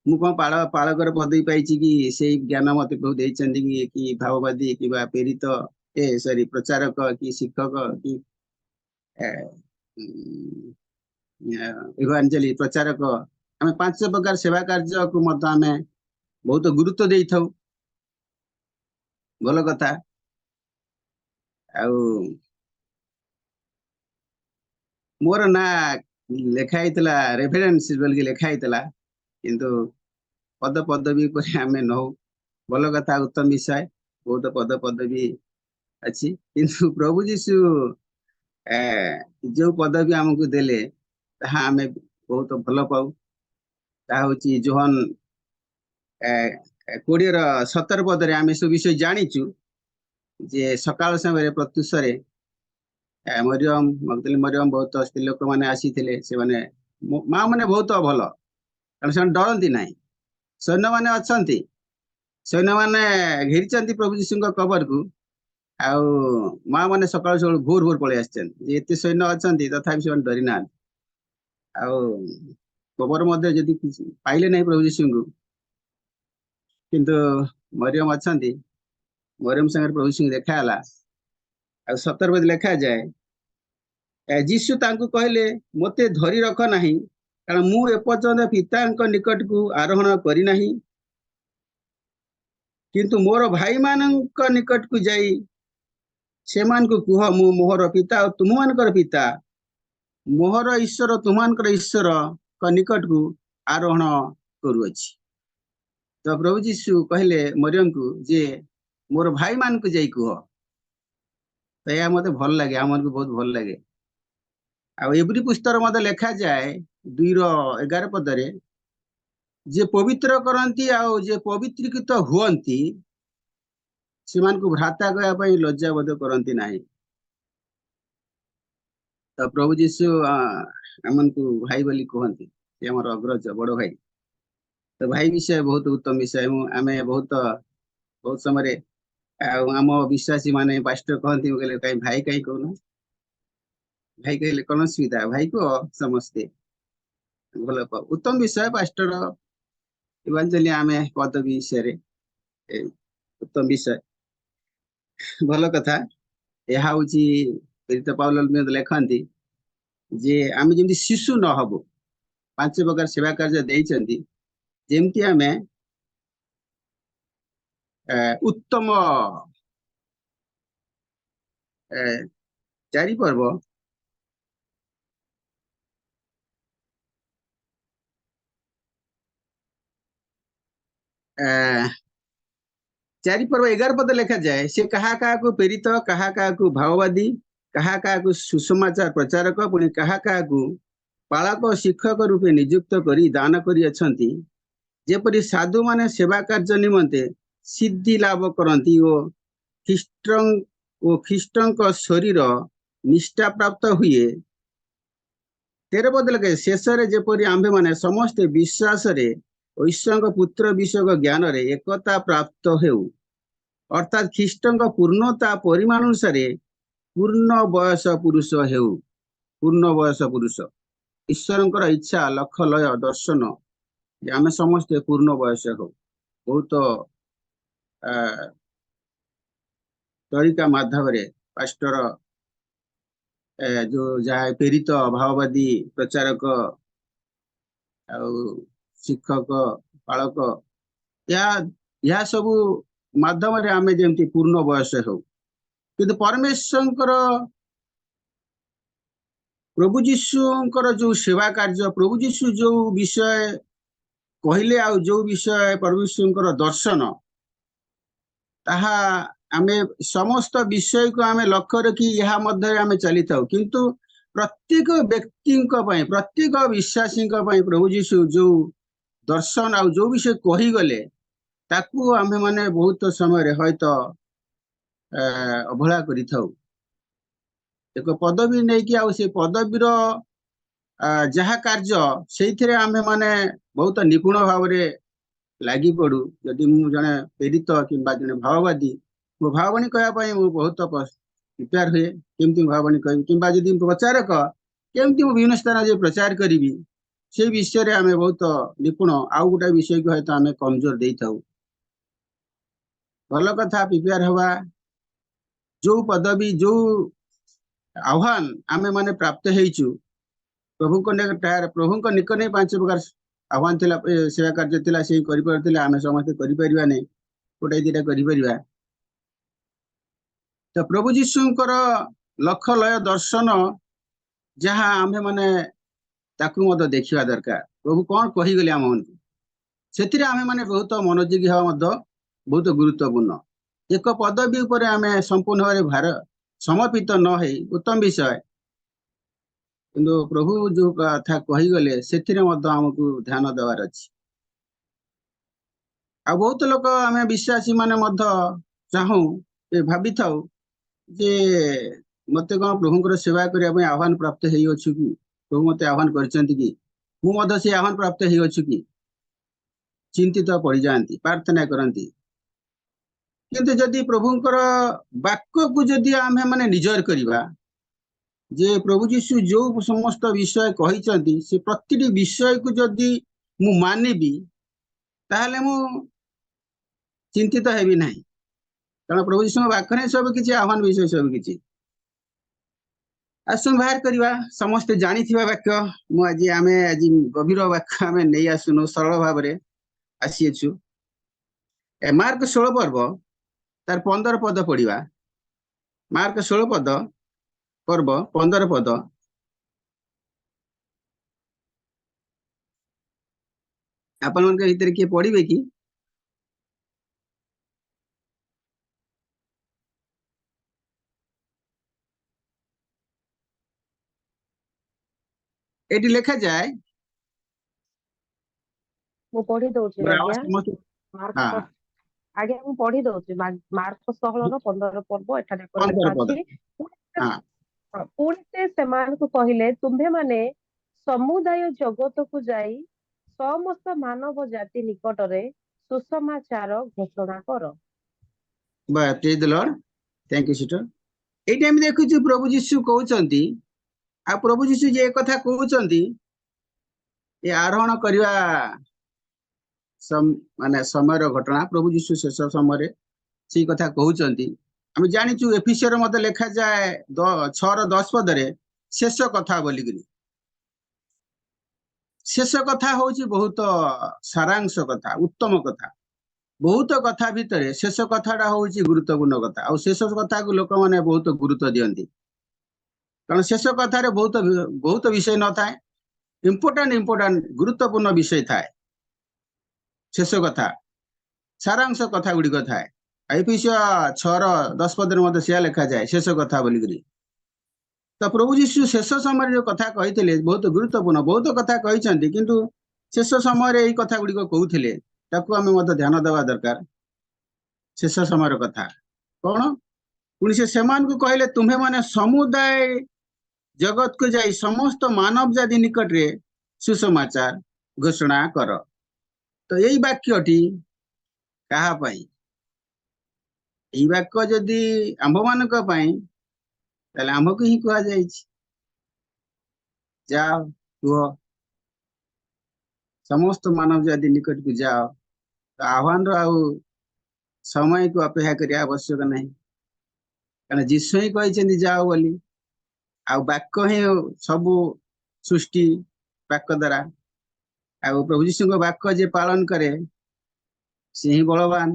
मु कौन पालकर पदवी पाई कि से ज्ञान मत प्रभु देते कि भाववादी कि प्रेरित सॉरी प्रचारक कि शिक्षक कि इवांजली प्रचारक आम 5 प्रकार सेवा कार्य को आम बहुत गुरुत्व दे था भल कथा मोर ना लिखाई रेफरेंस बोल लिखाई किंतु पद पदवी पर आम नौ भल कथा उत्तम विषय बहुत पद पदवी अच्छी किंतु प्रभु जीशु जो पदवी आमको देले आम बहुत भल पाऊ हूँ जोहन 20:17 पदरे आम सब विषय जाचु जे सकाल समय प्रत्युषे मरियम मगदलीनी मरियम बहुत स्त्री लोक मैंने आसी से माँ मैंने बहुत भल कारण से डरती ना सैन्य मैंने अच्छा सैन्य मैंने घेरी प्रभु जीशु कबर को माँ मैंने सकाल सब भोर भोर पलि आसते सैन्य अच्छा तथा से डरी ना कबर मध्य पाइले ना प्रभु जीशु को किंतु मरियम अच्छा मरियम संगे प्रभु जीशु देखाला 17 पद लिखा जाए जीशु तांको कहले मते धरी रख नाही कारण मु एपर्यंत पिता निकट को आरोहण करी नाही किंतु मोर भाई मानक निकट को जाई से मान को कुह मु मोहर पिता और तुम मानकर पिता मोहर ईश्वर तुमानकर ईश्वर का निकट को आरोहण करुअछि। तो प्रभु जीशु कहले मरियम को जे मोर भाई मान को जाई कुह तो यह मत भल लगे आम को बहुत भल लगे एवरी पुस्तक मत लिखा जाए 2:11 पदरे जे पवित्र करती जे पवित्रीकृत हुअन्ति से भ्राता कहवाई लज्जा बोध करती ना। तो प्रभु जीशु आम को भाई बोली कहती ସେ ଆମର ଅଗ୍ରଜ ବଡ ଭାଇ। ତ ଭାଇ ବିଷୟ ବହୁତ ଉତ୍ତମ ବିଷୟ। ଆମେ ବହୁତ ବହୁତ ସମୟରେ ଆଉ ଆମ ବିଶ୍ୱାସୀ ମାନେ ପାଷ୍ଟର କହନ୍ତି, ମୁଁ କହିଲେ କାହିଁ ଭାଇ କାହିଁ କହୁନ, ଭାଇ କହିଲେ କଣ ଅସୁବିଧା, ଭାଇ କୁହ ସମସ୍ତେ। ଭଲ ଉତ୍ତମ ବିଷୟ ପାଷ୍ଟର ଇଭାଞ୍ଜେଲି ଆମେ ପଦବୀ ବିଷୟରେ ଉତ୍ତମ ବିଷୟ, ଭଲ କଥା। ଏହା ହଉଛି ପ୍ରେରିତ ପାଉଲ ଲେଖନ୍ତି ଯେ ଆମେ ଯେମିତି ଶିଶୁ ନ ହବୁ, 5 ପ୍ରକାର ସେବା କାର୍ଯ୍ୟ ଦେଇଛନ୍ତି, ଯେମିତି ଆମେ ଉତ୍ତମ 4 ପର୍ବ ଆ 4 ପର୍ବ 11 ପଦ ଲେଖାଯାଏ, ସେ କାହା କାହାକୁ ପ୍ରେରିତ, କାହା କାହାକୁ ଭାବବାଦୀ, କାହା କାହାକୁ ସୁସମାଚାର ପ୍ରଚାରକ, ପୁଣି କାହା କାହାକୁ ପାଳକ ଶିକ୍ଷକ ରୂପେ ନିଯୁକ୍ତ କରି ଦାନ କରିଅଛନ୍ତି, ଯେପରି ସାଧୁମାନେ ସେବା କାର୍ଯ୍ୟ ନିମନ୍ତେ ସିଦ୍ଧି ଲାଭ କରନ୍ତି ଓ ଖ୍ରୀଷ୍ଟଙ୍କ ଶରୀର ନିଷ୍ଠା ପ୍ରାପ୍ତ ହୁଏ। 13 ପଦ ଲେଖାଯାଏ, ଶେଷରେ ଯେପରି ଆମ୍ଭେମାନେ ସମସ୍ତେ ବିଶ୍ୱାସରେ ଈଶ୍ୱରଙ୍କ ପୁତ୍ର ବିଷୟକ ଜ୍ଞାନରେ ଏକତା ପ୍ରାପ୍ତ ହେଉ, ଅର୍ଥାତ୍ ଖ୍ରୀଷ୍ଟଙ୍କ ପୂର୍ଣ୍ଣତା ପରିମାଣ ଅନୁସାରେ ପୂର୍ଣ୍ଣ ବୟସ ପୁରୁଷ ହେଉ। ପୂର୍ଣ୍ଣ ବୟସ ପୁରୁଷ, ଈଶ୍ୱରଙ୍କର ଇଚ୍ଛା, ଲକ୍ଷ୍ୟ, ଲୟ, ଦର୍ଶନ ଯେ ଆମେ ସମସ୍ତେ ପୂର୍ଣ୍ଣ ବୟସ ହଉ। ବହୁତ ତରିକା ମାଧ୍ୟମରେ ପାଷ୍ଟର ଯୋଉ ଯାହା ପ୍ରେରିତ, ଭାବବାଦୀ, ପ୍ରଚାରକ ଆଉ ଶିକ୍ଷକ, ପାଳକ, ଏହା ସବୁ ମାଧ୍ୟମରେ ଆମେ ଯେମିତି ପୂର୍ଣ୍ଣ ବୟସ ହଉ। କିନ୍ତୁ ପରମେଶ୍ୱରଙ୍କର ପ୍ରଭୁ ଯୀଶୁଙ୍କର ଯୋଉ ସେବା କାର୍ଯ୍ୟ, ପ୍ରଭୁ ଯୀଶୁ ଯୋଉ ବିଷୟ କହିଲେ ଆଉ ଯୋଉ ବିଷୟ ପରମେଶ୍ୱରଙ୍କର ଦର୍ଶନ, ତାହା ଆମେ ସମସ୍ତ ବିଷୟକୁ ଆମେ ଲକ୍ଷ୍ୟ ରଖି ଏହା ମଧ୍ୟରେ ଆମେ ଚାଲିଥାଉ। କିନ୍ତୁ ପ୍ରତ୍ୟେକ ବ୍ୟକ୍ତିଙ୍କ ପାଇଁ, ପ୍ରତ୍ୟେକ ବିଶ୍ୱାସୀଙ୍କ ପାଇଁ ପ୍ରଭୁ ଯୀଶୁ ଯୋଉ ଦର୍ଶନ ଆଉ ଯୋଉ ବିଷୟ କହିଗଲେ, ତାକୁ ଆମେ ମାନେ ବହୁତ ସମୟରେ ହୟତ ଅବହେଳା କରିଥାଉ। ଏକ ପଦବୀ ନେଇକି ଆଉ ସେ ପଦବୀର ଯାହା କାର୍ଯ୍ୟ, ସେଇଥିରେ ଆମେ ମାନେ ବହୁତ ନିପୁଣ ଭାବରେ ଲାଗି ପଡୁ। ଯଦି ମୁଁ ଜଣେ ପ୍ରେରିତ କିମ୍ବା ଜଣେ ଭାବବାଦୀ, ମୋ ଭାବବାଣୀ କହିବା ପାଇଁ ମୁଁ ବହୁତ ପ୍ରିପେୟାର ହୁଏ, କେମିତି ଭାବବାଣୀ କହିବି, କିମ୍ବା ଯଦି ପ୍ରଚାରକ, କେମିତି ମୁଁ ବିଭିନ୍ନ ସ୍ଥାନରେ ପ୍ରଚାର କରିବି, ସେ ବିଷୟରେ ଆମେ ବହୁତ ନିପୁଣ। ଆଉ ଗୋଟେ ବିଷୟକୁ ହୟତ ଆମେ କମଜୋର ଦେଇଥାଉ। ଭଲ କଥା, ପ୍ରିପେୟାର ହବା। ଯୋଉ ପଦବୀ, ଯୋଉ ଆହ୍ୱାନ ଆମେ ମାନେ ପ୍ରାପ୍ତ ହେଇଛୁ ପ୍ରଭୁଙ୍କ ନିକଟରେ 5 ପ୍ରକାର ଆହ୍ୱାନ ଥିଲା, ସେବା କାର୍ଯ୍ୟ ଥିଲା, ସେ କରିପାରୁଥିଲେ। ଆମେ ସମସ୍ତେ କରିପାରିବା ନାହିଁ, ଗୋଟାଏ 2ଟା କରିପାରିବା। ତ ପ୍ରଭୁ ଯୀଶୁଙ୍କର ଲକ୍ଷ୍ୟ, ଲୟ, ଦର୍ଶନ ଯାହା ଆମେ ମାନେ ତାକୁ ମଧ୍ୟ ଦେଖିବା ଦରକାର। ପ୍ରଭୁ କଣ କହିଗଲେ ଆମ ମାନଙ୍କୁ, ସେଥିରେ ଆମେ ମାନେ ବହୁତ ମନୋଯୋଗୀ ହେବା ମଧ୍ୟ ବହୁତ ଗୁରୁତ୍ୱପୂର୍ଣ୍ଣ। ଏକ ପଦବୀ ଉପରେ ଆମେ ସମ୍ପୂର୍ଣ୍ଣ ଭାବରେ ସମର୍ପିତ ନ ହେଇ, ଉତ୍ତମ ବିଷୟ, କିନ୍ତୁ ପ୍ରଭୁ ଯୋଉ କଥା କହିଗଲେ ସେଥିରେ ମଧ୍ୟ ଆମକୁ ଧ୍ୟାନ ଦେବାର ଅଛି। ଆଉ ବହୁତ ଲୋକ ଆମେ ବିଶ୍ୱାସୀ ମାନେ ମଧ୍ୟ ଚାହୁଁ, ଭାବିଥାଉ ଯେ ମତେ କଣ ପ୍ରଭୁଙ୍କର ସେବା କରିବା ପାଇଁ ଆହ୍ୱାନ ପ୍ରାପ୍ତ ହେଇଅଛୁ କି, ପ୍ରଭୁ ମତେ ଆହ୍ୱାନ କରିଛନ୍ତି କି, ମୁଁ ମଧ୍ୟ ସେ ଆହ୍ୱାନ ପ୍ରାପ୍ତ ହେଇଅଛୁ କି, ଚିନ୍ତିତ ପଡିଯାଆନ୍ତି, ପ୍ରାର୍ଥନା କରନ୍ତି। କିନ୍ତୁ ଯଦି ପ୍ରଭୁଙ୍କର ବାକ୍ୟକୁ ଯଦି ଆମେ ମାନେ ନିଜର କରିବା, ଯେ ପ୍ରଭୁ ଯୀଶୁ ଯୋଉ ସମସ୍ତ ବିଷୟ କହିଛନ୍ତି, ସେ ପ୍ରତିଟି ବିଷୟକୁ ଯଦି ମୁଁ ମାନିବି, ତାହେଲେ ମୁଁ ଚିନ୍ତିତ ହେବି ନାହିଁ। କାରଣ ପ୍ରଭୁ ଯୀଶୁଙ୍କ ବାକ୍ୟରେ ସବୁ କିଛି, ଆହ୍ୱାନ ବିଷୟ ସବୁ କିଛି। ଆସନ୍ତୁ ବାହାର କରିବା ସମସ୍ତେ ଜାଣିଥିବା ବାକ୍ୟ। ଆମେ ଆଜି ଗଭୀର ବାକ୍ୟ ଆମେ ନେଇ ଆସୁନୁ, ସରଳ ଭାବରେ ଆସିଅଛୁ। ମାର୍କ 16 ପର୍ବ ତାର 15 ପଦ ପଢିବା। ମାର୍କ 16 ପର୍ବ 15 ପଦ। ଆପଣଙ୍କ ଭିତରେ କିଏ ପଢିବେ କି? ଏଠି ଲେଖାଯାଏ, ମୁଁ ପଢି ଦଉଛି ଆଜ୍ଞା। ମାର୍କ ହଁ, ଆଜ୍ଞା ମୁଁ ପଢି ଦଉଛି। ମାର୍କ 16ର 15 ପର୍ବ ଏଠାରେ 15 ଲେଖା ପଦ। ଅଛି। ହଁ, ପୁଣି ସେ ସେମାନଙ୍କୁ କହିଲେ, ତୁମ୍ଭେମାନେ ସମୁଦାୟ ଜଗତକୁ ଯାଇ ସମସ୍ତ ମାନବ ଜାତି ନିକଟରେ ସୁସମାଚାର ଘୋଷଣା କର। ପ୍ରେଜ୍ ଦ ଲର୍ଡ। Thank you sister. एठी हम देखुछु प्रभु यीशु कहउचंती आ प्रभु यीशु जे कथा कहउचंती ए आरोहण करवा माने समय घटना प्रभु यीशु शेष समय से कथा कहउचंती हम जानिछु एफिसियर मते लिखा जाए 6:10 पदरे शेष कथा बोलिगिरी। शेष कथा होची बहुत सारांश कथा उत्तम कथा बहुत कथा भितर शेष कथाटा होची गुरुत्वपूर्ण कथा और शेष कथा को लोक माने बहुत गुरुत्व दियंती कारण शेष कथारे बहुत बहुत विषय न थाए इंपोर्टेंट गुरुत्वपूर्ण विषय थाए शेष कथा सारांश कथा गुड़िक थाए। एफिसियर 6:10 पदरे मते सिया लिखा जाए शेष कथा बोलिगिरी। तो प्रभु यीशु शेष समय जो कथा कही बहुत गुरुत्वपूर्ण बहुत कथा कही किंतु शेष समय यही कथा गुड़िक कहते ताकू आम ध्यान देवा दरकार। शेष समय कथा कौन पुणी से कहले तुम्हें माने समुदाय जगत को जाई समस्त मानव जाति निकट रे सुसमाचार घोषणा कर। तो यही वाक्यटी कहा पाई यही वाक्य जदि आंभ मान ताले आंभको ही कहा जाए जाओ कह समस्त मानव जाति निकट को जाओ। तो आह्वान समय को अपेक्षा करिया आवश्यक नहीं कारण जीशु ही कहते जाओ बोली आ वाक्य ही सब सृष्टि वाक्य द्वारा आ प्रभु यीशु वाक्य जे पालन करे से ही बलवान।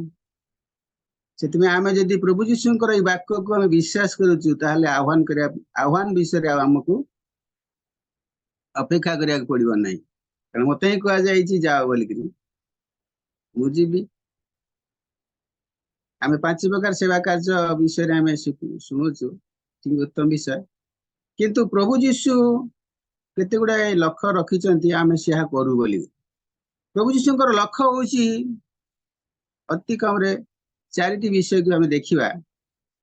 से आम जदि प्रभु यीशु वाक्य को आम विश्वास करुचु ताहले आह्वान विषय आमको अपेक्षा करिया पड़ो ना कारण मत ही कह जाओ बोलिक मुझी आम 5 प्रकार सेवा कार्य विषय आम शुणुचु ठीक उत्तम विषय किंतु प्रभु यीशु केते गुडा लक्ष्य रखिचंती आम से करू बोली। प्रभु यीशु लक्ष्य होची अति कम रे 4टी विषय को आम देखा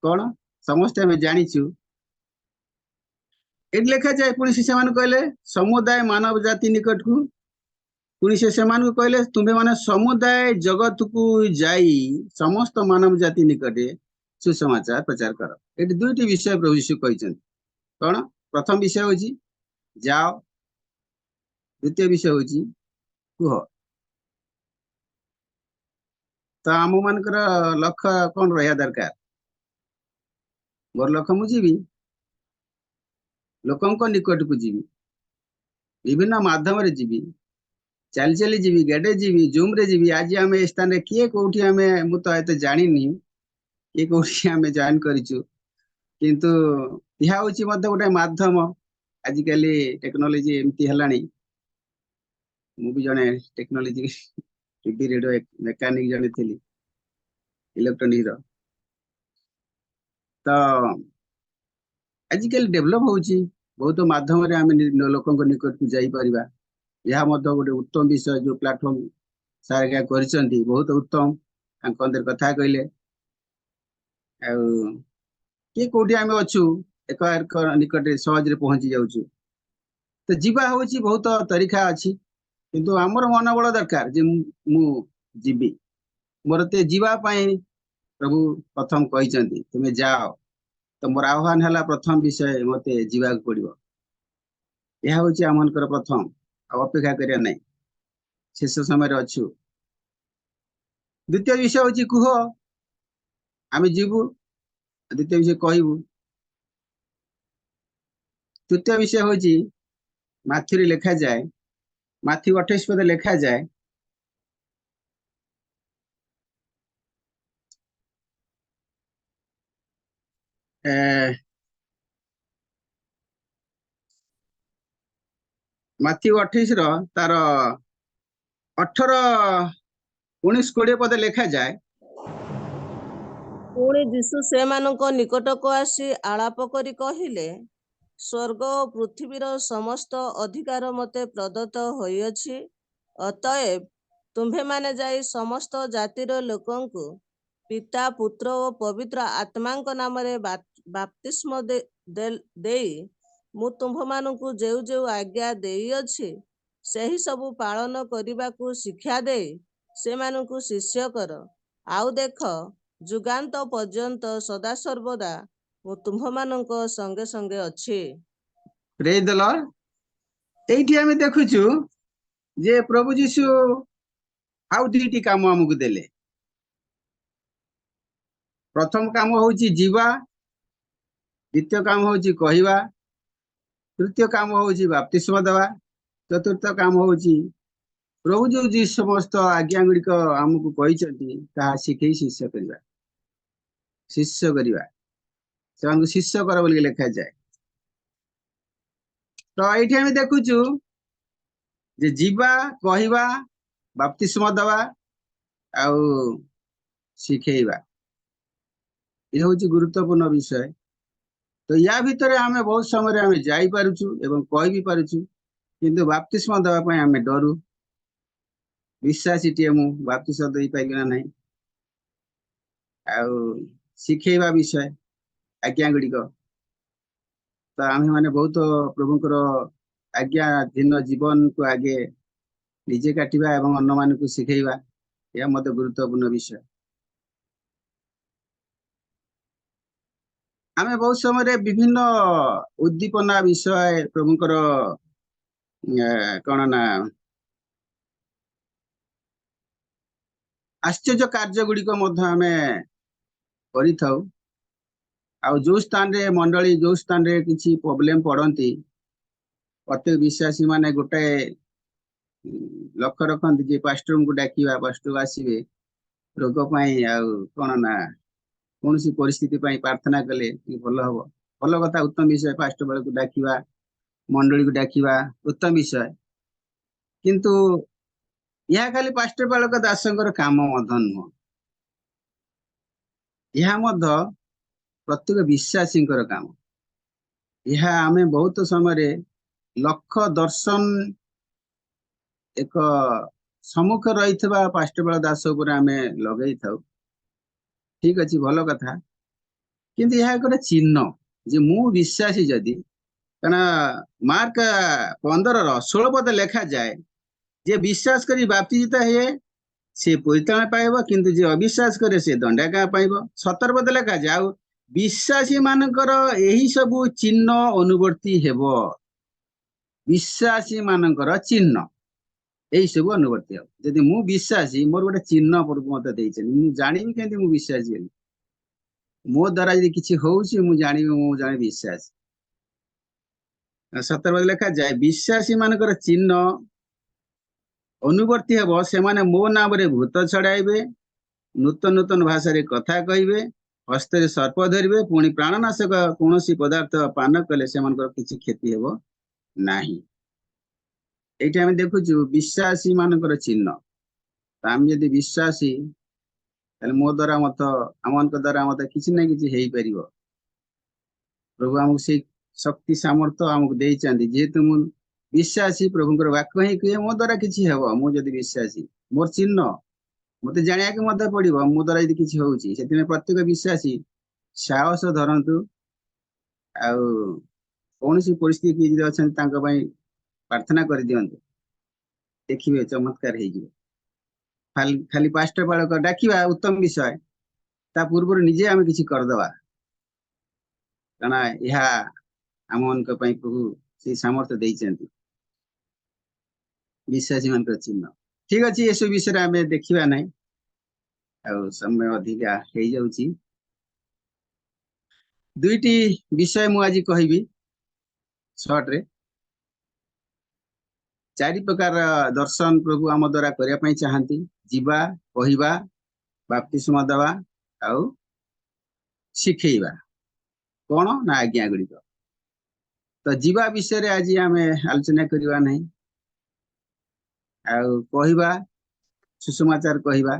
कौन समस्त आम जाचु ये लिखा जाए पुणी से कहले समुदाय मानव जाति निकट को पुणी से कहले तुम्हें माने समुदाय जगत को जाई समस्त मानव जाति निकटे सुसमाचार प्रचार कर। ये 2टी विषय प्रभु यीशु कहते कौन प्रथम विषय होची जाओ द्वितीय विषय होची कह। तो आम मानकर लक्ष्य कौन रहा दरकार मोर लक्ष्य मुझी लोकों निकट को जीवी विभिन्न माध्यम रे जीवी चली चली जीवी गेडे जीवी जूम रे जीवी आज आम स्थान किए कौटी आम मु तो एत जानी किए कौटी आम जॉइन करिचु किंतु यह हूँ गोटे माध्यम आजिकल टेक्नोलोजी एमती है मु भी जने टेक्नोलोजी टीवी रेडियो मेकानिक जने थी इलेक्ट्रोनिक तो आजिकल डेभलप होची बहुत माध्यम रे आम लोकों निकट को जाई परिबा। यह गोटे उत्तम विषय जो प्लेटफॉर्म सारे क्या करिसंती बहुत उत्तम अंदर कथा कहले किए कौटी आम अच्छु एक निकट सहज पहुंची जाऊँ। तो जीवा हूँ बहुत तरीका अच्छी किंतु आमर मनोबल दरकार जे मु जीवी मोर ते जीवाई प्रभु प्रथम कहते तुम्हें जाओ। तो मोर आह्वान है प्रथम विषय मत जीवा पड़ो यह हूँ आम प्रथम अपेक्षा करिया नहीं शेष समय अच्छु। द्वितीय विषय हूँ कुह आम जीवु द्वितीय विषय कहबू। तृतीय विषय हूँ माथ्यू लिखा जाए माथ्यू 28 पद लिखा जाए माथ्यू 28 तार 18 19 20 पद लिखा जाए पुणी यीशु सेमानଙ୍କ निकटକୁ ଆସି ଆଳାପ କରି କହିଲେ स्वर्ग ଓ ପୃଥିବୀର ସମସ୍ତ ଅଧିକାର ମୋତେ ପ୍ରଦତ୍ତ ହୋଇଅଛି। ଅତଏବ ତୁମ୍ଭେମାନେ ଯାଇ ସମସ୍ତ ଜାତିର ଲୋକଙ୍କୁ ପିତା ପୁତ୍ର ଓ ପବିତ୍ର ଆତ୍ମାଙ୍କ ନାମରେ ବାପ୍ତିସ୍ମ ଦେଇ ମୁଁ ତୁମ୍ଭମାନଙ୍କୁ ଯେଉଁ ଯେଉଁ ଆଜ୍ଞା ଦେଇଅଛି ସେହି ସବୁ ପାଳନ କରିବାକୁ ଶିକ୍ଷା ଦେଇ ସେମାନଙ୍କୁ ଶିଷ୍ୟ କର। ଆଉ ଦେଖ, ଯୁଗାନ୍ତ ପର୍ଯ୍ୟନ୍ତ ସଦାସର୍ବଦା ମୁଁ ତୁମ୍ଭମାନଙ୍କ ସଙ୍ଗେ ସଙ୍ଗେ ଅଛି। ପ୍ରେଜ୍ ଦ ଲର୍ଡ। ଏଇଠି ଆମେ ଦେଖୁଛୁ ଯେ ପ୍ରଭୁ ଯୀଶୁ ଆଉ ଦୁଇଟି କାମ ଆମକୁ ଦେଲେ। ପ୍ରଥମ କାମ ହଉଛି ଯିବା, ଦ୍ୱିତୀୟ କାମ ହଉଛି କହିବା, ତୃତୀୟ କାମ ହଉଛି ବାପ୍ତିସ୍ମ ଦେବା, ଚତୁର୍ଥ କାମ ହଉଛି ପ୍ରଭୁ ଯୋଉ ସମସ୍ତ ଆଜ୍ଞା ଗୁଡିକ ଆମକୁ କହିଛନ୍ତି ତାହା ଶିଖେଇ ଶିଷ୍ୟ କରିବା। ଶିଷ୍ୟ କରିବା, ସେମାନଙ୍କୁ ଶିଷ୍ୟ କର ବୋଲି ଲେଖାଯାଏ। ତ ଏଇଠି ଆମେ ଦେଖୁଛୁ ଯେ ଯିବା, କହିବା, ବାପ୍ତିସ୍ମ ଦେବା ଆଉ ଶିଖେଇବା, ଏ ହଉଛି ଗୁରୁତ୍ୱପୂର୍ଣ୍ଣ ବିଷୟ। ତ ୟା ଭିତରେ ଆମେ ବହୁତ ସମୟରେ ଆମେ ଯାଇପାରୁଛୁ ଏବଂ କହି ବି ପାରୁଛୁ, କିନ୍ତୁ ବାପ୍ତିସ୍ମ ଦେବା ପାଇଁ ଆମେ ଡରୁ। ବିଶ୍ୱାସୀଟିଏ ମୁଁ ବାପ୍ତିସ୍ମ ଦେଇପାରିବି ନା ନାହିଁ। ଆଉ ଶିଖେଇବା ବିଷୟ ଆଜ୍ଞା ଗୁଡିକ, ତ ଆମେ ମାନେ ବହୁତ ପ୍ରଭୁଙ୍କର ଆଜ୍ଞାଧୀନ ଜୀବନକୁ ଆଗେ ନିଜେ କାଟିବା ଏବଂ ଅନ୍ୟମାନଙ୍କୁ ଶିଖେଇବା, ଏହା ମଧ୍ୟ ଗୁରୁତ୍ୱପୂର୍ଣ୍ଣ ବିଷୟ। ଆମେ ବହୁତ ସମୟରେ ବିଭିନ୍ନ ଉଦ୍ଦୀପନା ବିଷୟ ପ୍ରଭୁଙ୍କର କଣ ନା ଆଶ୍ଚର୍ଯ୍ୟ କାର୍ଯ୍ୟ ଗୁଡିକ ମଧ୍ୟ ଆମେ କରିଥାଉ। ଆଉ ଯୋଉ ସ୍ଥାନରେ ମଣ୍ଡଳୀ ଯୋଉ ସ୍ଥାନରେ କିଛି ପ୍ରୋବ୍ଲେମ ପଡନ୍ତି, ପ୍ରତ୍ୟେକ ବିଶ୍ୱାସୀ ମାନେ ଗୋଟାଏ ଲକ୍ଷ୍ୟ ରଖନ୍ତି ଯେ ପାଷ୍ଟରଙ୍କୁ ଡାକିବା, ପାଷ୍ଟର ଆସିବେ ରୋଗ ପାଇଁ, ଆଉ କଣ ନା କୌଣସି ପରିସ୍ଥିତି ପାଇଁ ପ୍ରାର୍ଥନା କଲେ ଭଲ ହବ। ଭଲ କଥା, ଉତ୍ତମ ବିଷୟ। ପାଷ୍ଟର ବେଳକୁ ଡାକିବା, ମଣ୍ଡଳୀକୁ ଡାକିବା ଉତ୍ତମ ବିଷୟ। କିନ୍ତୁ ଏହା ଖାଲି ପାଷ୍ଟର ବାଳକ ଦାସଙ୍କର କାମ ମଧ୍ୟ ନୁହଁ, ଏହା ମଧ୍ୟ ପ୍ରତ୍ୟେକ ବିଶ୍ୱାସୀଙ୍କର କାମ। ଏହା ଆମେ ବହୁତ ସମୟରେ ଲକ୍ଷ୍ୟ ଦର୍ଶନ ଏକ ସମ୍ମୁଖ ରହିଥିବା ପାଷ୍ଟର ବାଳକ ଦାସ ଉପରେ ଆମେ ଲଗେଇଥାଉ। ଠିକ ଅଛି, ଭଲ କଥା, କିନ୍ତୁ ଏହା ଗୋଟେ ଚିହ୍ନ ଯେ ମୁଁ ବିଶ୍ୱାସୀ। ଯଦି କାରଣ ମାର୍କ 15:16 ଲେଖାଯାଏ ଯେ ବିଶ୍ୱାସ କରି ବାପ୍ତିଜିତ ହୁଏ ସେ ପରିତ୍ରାଣ ପାଇବ, କିନ୍ତୁ ଯେ ଅବିଶ୍ୱାସ କରେ ସେ ଦଣ୍ଡାଜ୍ଞା ପାଇବ। 17 ଲେଖାଯାଏ ଆଉ ବିଶ୍ୱାସୀ ମାନଙ୍କର ଏହି ସବୁ ଚିହ୍ନ ଅନୁବର୍ତ୍ତୀ ହେବ। ବିଶ୍ୱାସୀ ମାନଙ୍କର ଚିହ୍ନ ଏଇ ସବୁ ଅନୁବର୍ତ୍ତୀ ହେବ। ଯଦି ମୁଁ ବିଶ୍ୱାସୀ, ମୋର ଗୋଟେ ଚିହ୍ନ ପ୍ରଭୁ ମତେ ଦେଇଛନ୍ତି, ମୁଁ ଜାଣିବି କେମିତି ମୁଁ ବିଶ୍ୱାସୀ ବୋଲି। ମୋ ଦ୍ୱାରା ଯଦି କିଛି ହଉଛି ମୁଁ ଜାଣିବି ମୁଁ ଜଣେ ବିଶ୍ୱାସୀ। 17 ଲେଖାଯାଏ ବିଶ୍ୱାସୀ ମାନଙ୍କର ଚିହ୍ନ ଅନୁବର୍ତ୍ତୀ ହେବ, ସେମାନେ ମୋ ନାମରେ ଭୂତ ଛଡାଇବେ, ନୂତନ ନୂତନ ଭାଷାରେ କଥା କହିବେ, ହସ୍ତରେ ସର୍ପ ଧରିବେ, ପୁଣି ପ୍ରାଣନାଶକ କୌଣସି ପଦାର୍ଥ ପାନ କଲେ ସେମାନଙ୍କର କିଛି କ୍ଷତି ହେବ ନାହିଁ। ଏଇଠି ଆମେ ଦେଖୁଛୁ ବିଶ୍ୱାସୀ ମାନଙ୍କର ଚିହ୍ନ। ଆମେ ଯଦି ବିଶ୍ୱାସୀ, ତାହେଲେ ମୋ ଦ୍ୱାରା ଆମମାନଙ୍କ ଦ୍ୱାରା ମତେ କିଛି ନା କିଛି ହେଇପାରିବ। ପ୍ରଭୁ ଆମକୁ ସେଇ ଶକ୍ତି ସାମର୍ଥ୍ୟ ଆମକୁ ଦେଇଛନ୍ତି। ଯେହେତୁ ମୁଁ ବିଶ୍ୱାସୀ, ପ୍ରଭୁଙ୍କର ବାକ୍ୟ ହିଁ କୁହେ ମୋ ଦ୍ୱାରା କିଛି ହେବ। ମୁଁ ଯଦି ବିଶ୍ୱାସୀ, ମୋର ଚିହ୍ନ ମତେ ଜାଣିବାକୁ ମଧ୍ୟ ପଡିବ ମୋ ଦ୍ୱାରା ଯଦି କିଛି ହଉଛି। ସେଥିପାଇଁ ପ୍ରତ୍ୟେକ ବିଶ୍ୱାସୀ ସାହସ ଧରନ୍ତୁ, ଆଉ କୌଣସି ପରିସ୍ଥିତି ଯଦି ଅଛନ୍ତି ତାଙ୍କ ପାଇଁ ପ୍ରାର୍ଥନା କରିଦିଅନ୍ତୁ, ଦେଖିବେ ଚମତ୍କାର ହେଇଯିବ। ଖାଲି ପାଷ୍ଟର ବାଳକ ଡାକିବା ଉତ୍ତମ ବିଷୟ, ତା ପୂର୍ବରୁ ନିଜେ ଆମେ କିଛି କରିଦବା, କାରଣ ଏହା ଆମମାନଙ୍କ ପାଇଁ ପ୍ରଭୁ ସେଇ ସାମର୍ଥ୍ୟ ଦେଇଛନ୍ତି। ବିଶ୍ୱାସୀ ମାନଙ୍କର ଚିହ୍ନ। ଠିକ ଅଛି, ଏସବୁ ବିଷୟରେ ଆମେ ଦେଖିବା ନାହିଁ, ଆଉ ସମୟ ଅଧିକା ହେଇଯାଉଛି। ଦୁଇଟି ବିଷୟ ମୁଁ ଆଜି କହିବି ସର୍ଟରେ। 4 ପ୍ରକାର ଦର୍ଶନ ପ୍ରଭୁ ଆମ ଦ୍ୱାରା କରିବା ପାଇଁ ଚାହାନ୍ତି: ଯିବା, କହିବା, ବାପ୍ତିସ୍ମ ଦେବା ଆଉ ଶିଖେଇବା। କଣ ନା ଆଜ୍ଞା ଗୁଡିକ। ତ ଯିବା ବିଷୟରେ ଆଜି ଆମେ ଆଲୋଚନା କରିବା ନାହିଁ। ଆଉ କହିବା, ସୁସମାଚାର କହିବା।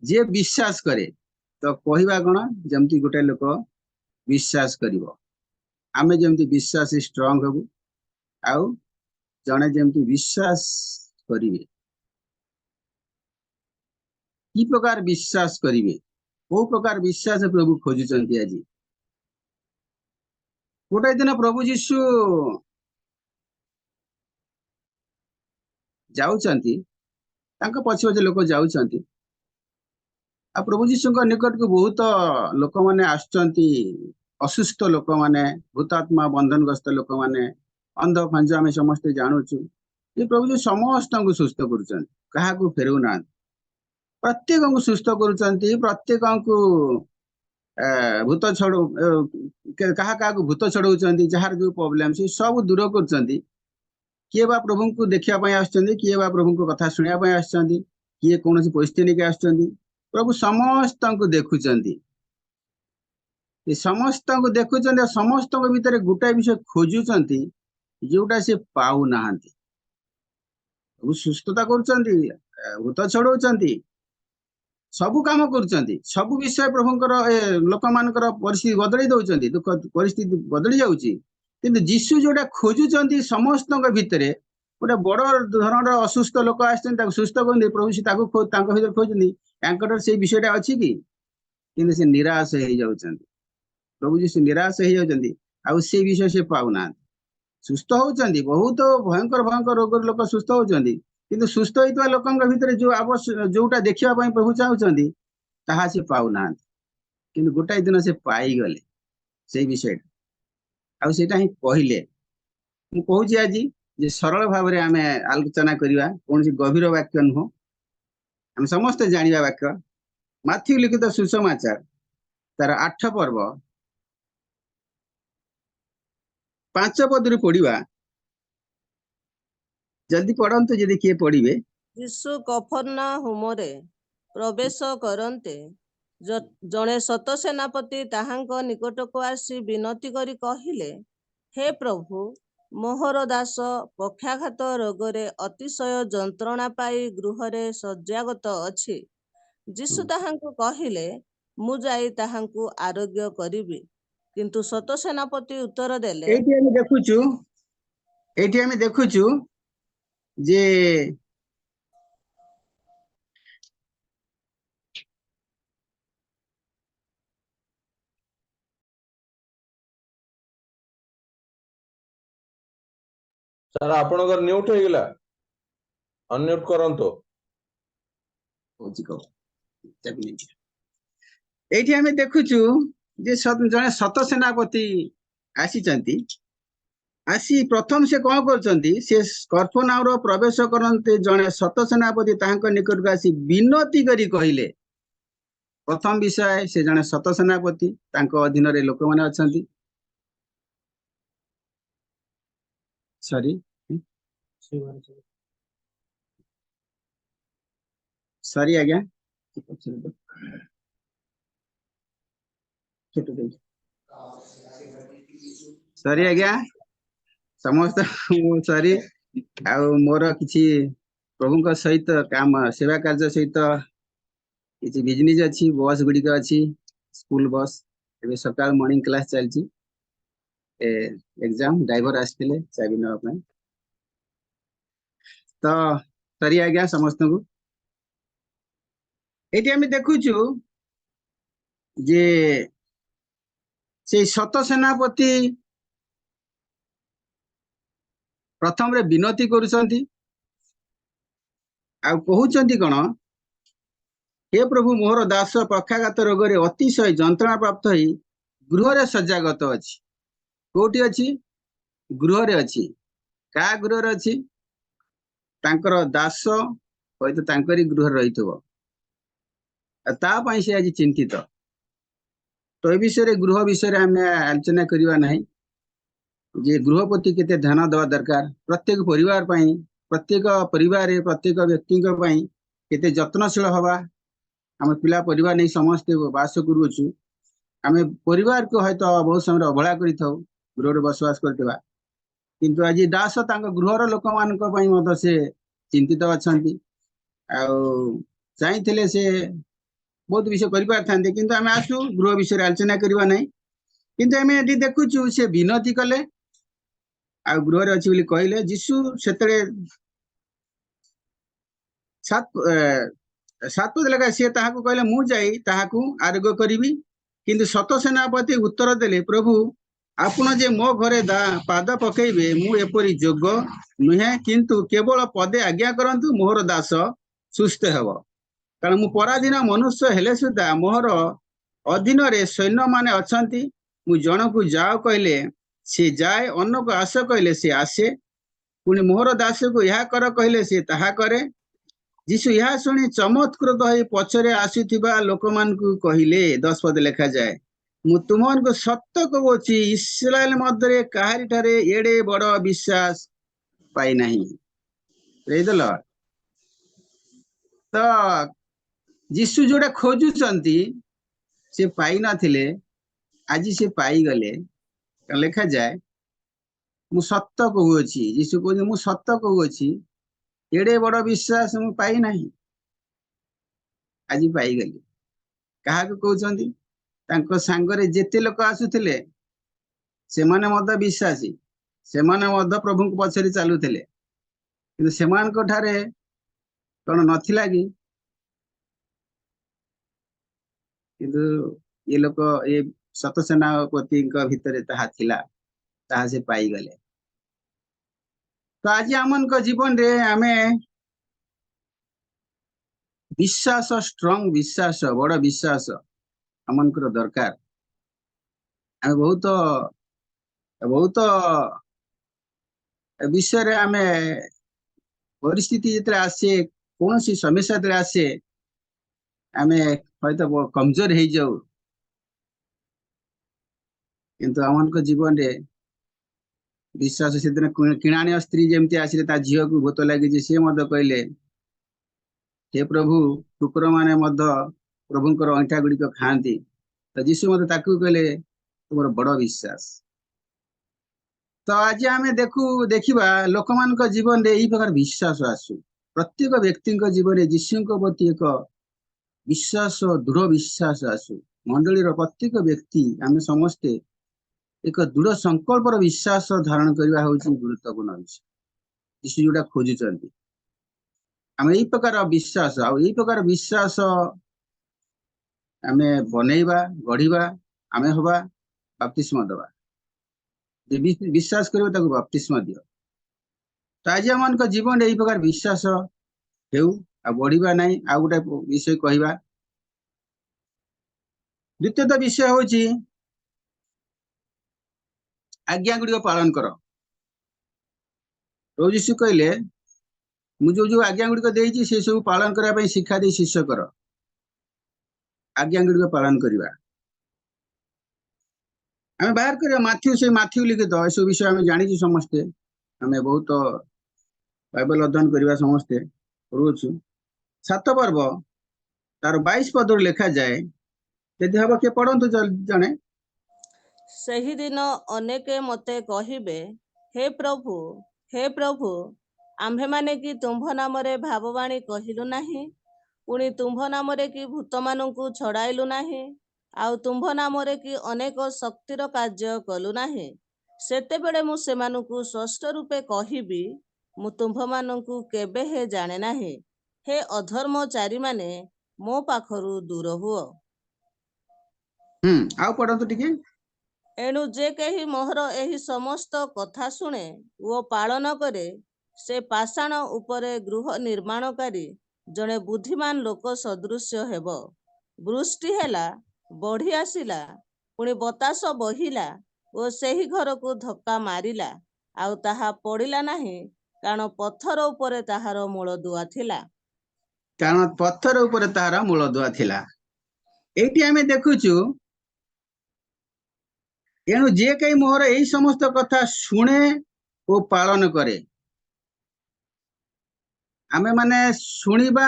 ଯିଏ ବିଶ୍ୱାସ କରେ, ତ କହିବା କଣ, ଯେମିତି ଗୋଟେ ଲୋକ ବିଶ୍ୱାସ କରିବ, ଆମେ ଯେମିତି ବିଶ୍ୱାସ ଷ୍ଟ୍ରଙ୍ଗ ହବୁ, ଆଉ ଜଣେ ଯେମିତି ବିଶ୍ୱାସ କରିବେ। କି ପ୍ରକାର ବିଶ୍ୱାସ କରିବେ, କୋଉ ପ୍ରକାର ବିଶ୍ୱାସ ପ୍ରଭୁ ଖୋଜୁଛନ୍ତି ଆଜି। गोटे दिन प्रभु जीशु जाउचंती तांको पछे पछे लोक जाउचंती आ प्रभु जीशु निकट को बहुत लोक माने आसुचंती असुस्थ लोक माने भूतात्मा बंधनग्रस्त लोक माने अंध फांज आम समस्ते जानूचु ये प्रभु जी समस्त को सुस्थ करुचंती कहा को फेरु ना प्रत्येक को सुस्थ करुचंती प्रत्येक को भूत छड़ो कहा कहा को भूत छड़ौचंती जहार जो प्रॉब्लम से सब दूर करुचंती किए बा प्रभु को देखिया पय आछंती किए बा प्रभु को कथा सुनिया पय आछंती किए कोनोसी परिस्थिति लेके आछंती प्रभु समस्त को देखुचंती ये समस्त को देखुचंती समस्त को भीतर गोटाए विषय खोजुचंती जोटा से पाउ नाहंती प्रभु सुस्थता करुचंती भूत छड़ौचंती सबु काम करुचंती सबु विषय प्रभुंकर लोक मानकर परिस्थिति बदली दउचंती दुख परिस्थिति बदली जाउची किंतु जीशु जोटा खोजुचंती समस्त भितरे गोटे बड़ धरण असुस्थ लोक आसते सुस्थ करते प्रभु से भीतर खोजती से विषयटा अच्छी कि किंतु से निराश हो जाउचंती प्रभु जी निराश हो जाउचंती आ से विषय से पाउना सुस्थ होचंती बहुत भयंकर भयंकर रोग लोक सुस्थ होचंती किंतु सुस्थ होइतवा लोकंक भितर जो आवश्यक जोटा देखिया पय प्रभु चाहुचंती ताहा से पाउना किंतु गोटाए दिन से पाई गले से विषय आ सेटा ही कहले मु कहूची आज जे सरल भाव में आम आलोचना करवा कौन गभीर वाक्य नुह आम समस्त जानिबा वाक्य माथ्यू लिखित सुसमाचार तार 8 पर्व 5 पद पढ़ा जल्दी पढ़ंतु जदि किए पढ़िबे यीशु कफरनाहुमरे प्रवेश करन्ते जणे सत सेनापति ताहांक निकटको आसी विनती करी कहिले हे प्रभु मोहर दास पक्षाघात रोगरे अतिशय जंत्रणा पाई गृहरे शय्यागत अछि यीशु ताहांकु कहिले मु जाई ताहांकु आरोग्य करिबि किंतु सत सेनापति उत्तर देले एठी हम देखुचु जे सर आपनकर म्यूट हो गेला अनम्यूट करंतो एठी हम देखुचु जे जने सत सेनापति आसी आसी प्रथम से कौन करचंती से कफरनाहुम प्रवेश करते जने सत सेनापति ताहांक निकट को आसी विनती करी कहिले प्रथम विषय से जने सत सेनापति तांको अधीन रे लोक माने अछंती सॉरी आज्ञा सॉरी आज्ञा समस्त सॉरी आ मोर किछि प्रभु सहित काम सेवा कार्य सहित किछि बिजनेस अच्छी बस गुड़िक अच्छी स्कूल बस ए सकाल मॉर्निंग क्लास चलची एग्जाम ड्राइवर आसते चाबी ना तो सॉरी आज्ञा समस्त को ये आम देखुचु जे से सत सेनापति प्रथम रे विनती करुचंती आ कहउचंती कौन हे प्रभु मोहर दास पक्षाघात रोग अतिशय जंत्रणा प्राप्त हो गृह रे शय्यागत अछि कोठी अछि गृह रे अछि का गृह रे अछि तांकर दास होय तांकरी गृह रहितबो ता पई से आज चिंतित तो ए विषय गृह विषय आम आलोचना करवा नहीं जे गृह प्रति केते ध्यान देवा दरकार प्रत्येक परिवार पई प्रत्येक परिवार प्रत्येक व्यक्ति केते जत्नशील हवा आम पिला परिवार नहीं समस्ते बास करुचु आम परिवार को हयत बहुत समय अवहेला करिथौ गृह बसवास करथिबा किंतु आज दास गृहर लोक मान से चिंतित अछंती आ चाहिए से बहुत विषय करें किंतु आम आसु गृह विषय आलोचना करवा नहीं किंतु आम ये देखुचु से विनती कले आ गृह अच्छी बोली कहले यीशु सेतरे 7 पद लगा सी ताहाकु कहले मु जाई ताहाकु आरोग्य करिवि किंतु सत सेनापति उत्तर देले प्रभु ଆପଣ ଯେ ମୋ ଘରେ ପାଦ ପକେଇବେ ମୁଁ ଏପରି ଯୋଗ ନୁହେଁ, କିନ୍ତୁ କେବଳ ପଦେ ଆଜ୍ଞା କରନ୍ତୁ, ମୋହର ଦାସ ସୁସ୍ଥ ହେବ। କାରଣ ମୁଁ ପରାଧୀନ ମନୁଷ୍ୟ ହେଲେ ସୁଦ୍ଧା ମୋହର ଅଧୀନରେ ସୈନ୍ୟମାନେ ଅଛନ୍ତି। ମୁଁ ଜଣକୁ ଯାଅ କହିଲେ ସେ ଯାଏ, ଅନ୍ୟକୁ ଆସ କହିଲେ ସେ ଆସେ, ପୁଣି ମୋହର ଦାସକୁ ଏହା କର କହିଲେ ସେ ତାହା କରେ। ଯୀଶୁ ଏହା ଶୁଣି ଚମତ୍କୃତ ହୋଇ ପଛରେ ଆସୁଥିବା ଲୋକମାନଙ୍କୁ କହିଲେ, 10 ପଦ ଲେଖାଯାଏ, ମୁଁ ତୁମମାନଙ୍କୁ ସତ କହୁଛି, ଇସ୍ରାଏଲ ମଧ୍ୟରେ କାହାରିଠାରେ ଏଡେ ବଡ ବିଶ୍ୱାସ ପାଇନାହିଁ। ପ୍ରେଜ୍ ଦ ଲର୍ଡ। ତ ଯୀଶୁ ଯୋଉଟା ଖୋଜୁଛନ୍ତି ସେ ପାଇନଥିଲେ, ଆଜି ସେ ପାଇଗଲେ। ଲେଖାଯାଏ, ମୁଁ ସତ କହୁଅଛି, ଯୀଶୁ କହୁଛନ୍ତି ମୁଁ ସତ କହୁଅଛି, ଏଡେ ବଡ ବିଶ୍ୱାସ ମୁଁ ପାଇନାହିଁ, ଆଜି ପାଇଗଲି। କାହାକୁ କହୁଛନ୍ତି? ତାଙ୍କ ସାଙ୍ଗରେ ଯେତେ ଲୋକ ଆସୁଥିଲେ ସେମାନେ ମଧ୍ୟ ବିଶ୍ୱାସୀ, ସେମାନେ ମଧ୍ୟ ପ୍ରଭୁଙ୍କ ପଛରେ ଚାଲୁଥିଲେ, କିନ୍ତୁ ସେମାନଙ୍କ ଠାରେ କଣ ନଥିଲା କି? କିନ୍ତୁ ଏ ଲୋକ, ଏ ଶତ ସେନାପତିଙ୍କ ଭିତରେ ତାହା ଥିଲା, ତାହା ସେ ପାଇଗଲେ। ତ ଆଜି ଆମମାନଙ୍କ ଜୀବନରେ ଆମେ ବିଶ୍ୱାସ, ଷ୍ଟ୍ରଙ୍ଗ ବିଶ୍ୱାସ, ବଡ ବିଶ୍ୱାସ ଆମଙ୍କର ଦରକାର। ଆମେ ବହୁତ ବିଷୟରେ ଆମେ ପରିସ୍ଥିତି ଯେତେବେଳେ ଆସେ, କୌଣସି ସମସ୍ୟା ଯେତେବେଳେ ଆସେ, ଆମେ ହয়তো କମଜୋର ହେଇଯାଉ, କିନ୍ତୁ ଆମମାନଙ୍କ ଜୀବନରେ ବିଶ୍ୱାସ। ସେଦିନ କିଣାଣିଆ ସ୍ତ୍ରୀ ଯେମିତି ଆସିଲେ, ତା ଝିଅକୁ ଭୂତ ଲାଗିଛି, ସିଏ ମଧ୍ୟ କହିଲେ, ହେ ପ୍ରଭୁ, କୁକୁର ମାନେ ମଧ୍ୟ ପ୍ରଭୁଙ୍କର ଅଇଁଠା ଗୁଡିକ ଖାଆନ୍ତି। ତ ଯୀଶୁ ମଧ୍ୟ ତାକୁ କହିଲେ, ତୁମର ବଡ ବିଶ୍ୱାସ। ତ ଆଜି ଆମେ ଦେଖିବା ଲୋକମାନଙ୍କ ଜୀବନରେ ଏଇ ପ୍ରକାର ବିଶ୍ୱାସ ଆସୁ। ପ୍ରତ୍ୟେକ ବ୍ୟକ୍ତିଙ୍କ ଜୀବନରେ ଯୀଶୁଙ୍କ ପ୍ରତି ଏକ ବିଶ୍ୱାସ, ଦୃଢ ବିଶ୍ୱାସ ଆସୁ। ମଣ୍ଡଳୀର ପ୍ରତ୍ୟେକ ବ୍ୟକ୍ତି, ଆମେ ସମସ୍ତେ ଏକ ଦୃଢ ସଂକଳ୍ପର ବିଶ୍ୱାସ ଧାରଣ କରିବା ହେଉଛି ଗୁରୁତ୍ୱପୂର୍ଣ୍ଣ ବିଷୟ। ଯୀଶୁ ଯୋଉଟା ଖୋଜୁଛନ୍ତି, ଆମେ ଏଇ ପ୍ରକାର ବିଶ୍ୱାସ, ଆଉ ଏଇ ପ୍ରକାର ବିଶ୍ୱାସ ଆମେ ବନେଇବା, ଗଢିବା, ଆମେ ହବା ବାପ୍ତିସ୍ମ ଦେବା। ବିଶ୍ୱାସ କରିବ ତାକୁ ବାପ୍ତିସ୍ମ ଦିଅ। ତ ଆଜି ଆମମାନଙ୍କ ଜୀବନରେ ଏଇ ପ୍ରକାର ବିଶ୍ୱାସ ହେଉ, ଆଉ ବଢିବା ନାହିଁ। ଆଉ ଗୋଟେ ବିଷୟ କହିବା, ଦ୍ୱିତୀୟତଃ ବିଷୟ ହଉଛି ଆଜ୍ଞା ଗୁଡିକ ପାଳନ କର। ପ୍ରଭୁ ଯୀଶୁ କହିଲେ, ମୁଁ ଯୋଉ ଆଜ୍ଞା ଗୁଡିକ ଦେଇଛି ସେ ସବୁ ପାଳନ କରିବା ପାଇଁ ଶିକ୍ଷା ଦେଇ ଶିଷ୍ୟ କର। ଆଜ୍ଞା ଗୁଡିକ ପାଳନ କରିବା, ଆମେ ବାହାର କରିବା। ମାଥ୍ୟୁ ଲିଖିତ ଏସବୁ ବିଷୟ ଆମେ ଜାଣିଛୁ ସମସ୍ତେ, ଆମେ ବହୁତ ବାଇବେଲ ଅଧ୍ୟୟନ କରିବା ସମସ୍ତେ କରୁଅଛୁ। 7 ପର୍ବ ତାର 22 ପଦରୁ ଲେଖାଯାଏ, ଯଦି ହବ କିଏ ପଢନ୍ତୁ ଜଣେ। ସେହିଦିନ ଅନେକେ ମୋତେ କହିବେ, ହେ ପ୍ରଭୁ, ହେ ପ୍ରଭୁ, ଆମ୍ଭେମାନେ କି ତୁମ୍ଭ ନାମରେ ଭାବବାଣୀ କହିଲୁ ନାହିଁ? ପୁଣି ତୁମ୍ଭ ନାମରେ କି ଭୂତମାନଙ୍କୁ ଛଡ଼ାଇଲୁ ନାହିଁ? ଆଉ ତୁମ୍ଭ ନାମରେ କି ଅନେକ ଶକ୍ତିର କାର୍ଯ୍ୟ କଲୁ ନାହିଁ? ସେତେବେଳେ ମୁଁ ସେମାନଙ୍କୁ ସ୍ପଷ୍ଟ ରୂପେ କହିବି, ମୁଁ ତୁମ୍ଭମାନଙ୍କୁ କେବେ ହେ ଜାଣେ ନାହିଁ। ହେ ଅଧର୍ମଚାରୀମାନେ, ମୋ ପାଖରୁ ଦୂର ହୁଅ। ଆଉ ପଢନ୍ତୁ ଟିକେ। ଏଣୁ ଯେ କେହି ମୋହର ଏହି ସମସ୍ତ କଥା ଶୁଣେ ଓ ପାଳନ କରେ, ସେ ପାଷାଣ ଉପରେ ଗୃହ ନିର୍ମାଣକାରୀ ଜଣେ ବୁଦ୍ଧିମାନ ଲୋକ ସଦୃଶ୍ୟ ହେବ। ବୃଷ୍ଟି ହେଲା, ବଢି ଆସିଲା, ପୁଣି ବତାସ ବହିଲା ଓ ସେହି ଘରକୁ ଧକ୍କା ମାରିଲା, ଆଉ ତାହା ପଡ଼ିଲା ନାହିଁ, କାରଣ ପଥର ଉପରେ ତାହାର ମୂଳଦୁଆ ଥିଲା। କାରଣ ପଥର ଉପରେ ତାହାର ମୂଳଦୁଆ ଥିଲା। ଏଇଠି ଆମେ ଦେଖୁଛୁ, ଏଣୁ ଯେ କେହି ମୋହର ଏଇ ସମସ୍ତ କଥା ଶୁଣେ ଓ ପାଳନ କରେ। ଆମେ ମାନେ ଶୁଣିବା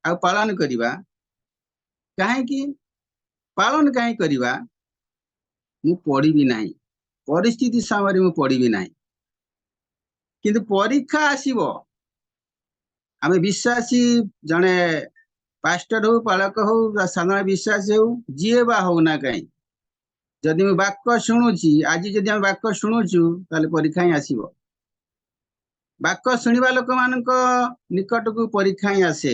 ଆଉ ପାଳନ କରିବା। କାହିଁକି ପାଳନ କାହିଁ କରିବା? ମୁଁ ପଢିବି ନାହିଁ, ପରିସ୍ଥିତି ସମୟରେ ମୁଁ ପଢିବି ନାହିଁ, କିନ୍ତୁ ପରୀକ୍ଷା ଆସିବ। ଆମେ ବିଶ୍ୱାସୀ, ଜଣେ ପାଷ୍ଟର ହଉ, ପାଳକ ହଉ, ସାଧାରଣ ବିଶ୍ୱାସୀ ହଉ, ଯିଏ ବା ହଉନା କାହିଁ, ଯଦି ମୁଁ ବାକ୍ୟ ଶୁଣୁଛି, ଆଜି ଯଦି ଆମେ ବାକ୍ୟ ଶୁଣୁଛୁ, ତାହେଲେ ପରୀକ୍ଷା ହିଁ ଆସିବ। ବାକ୍ୟ ଶୁଣିବା ଲୋକମାନଙ୍କ ନିକଟକୁ ପରୀକ୍ଷା ହିଁ ଆସେ।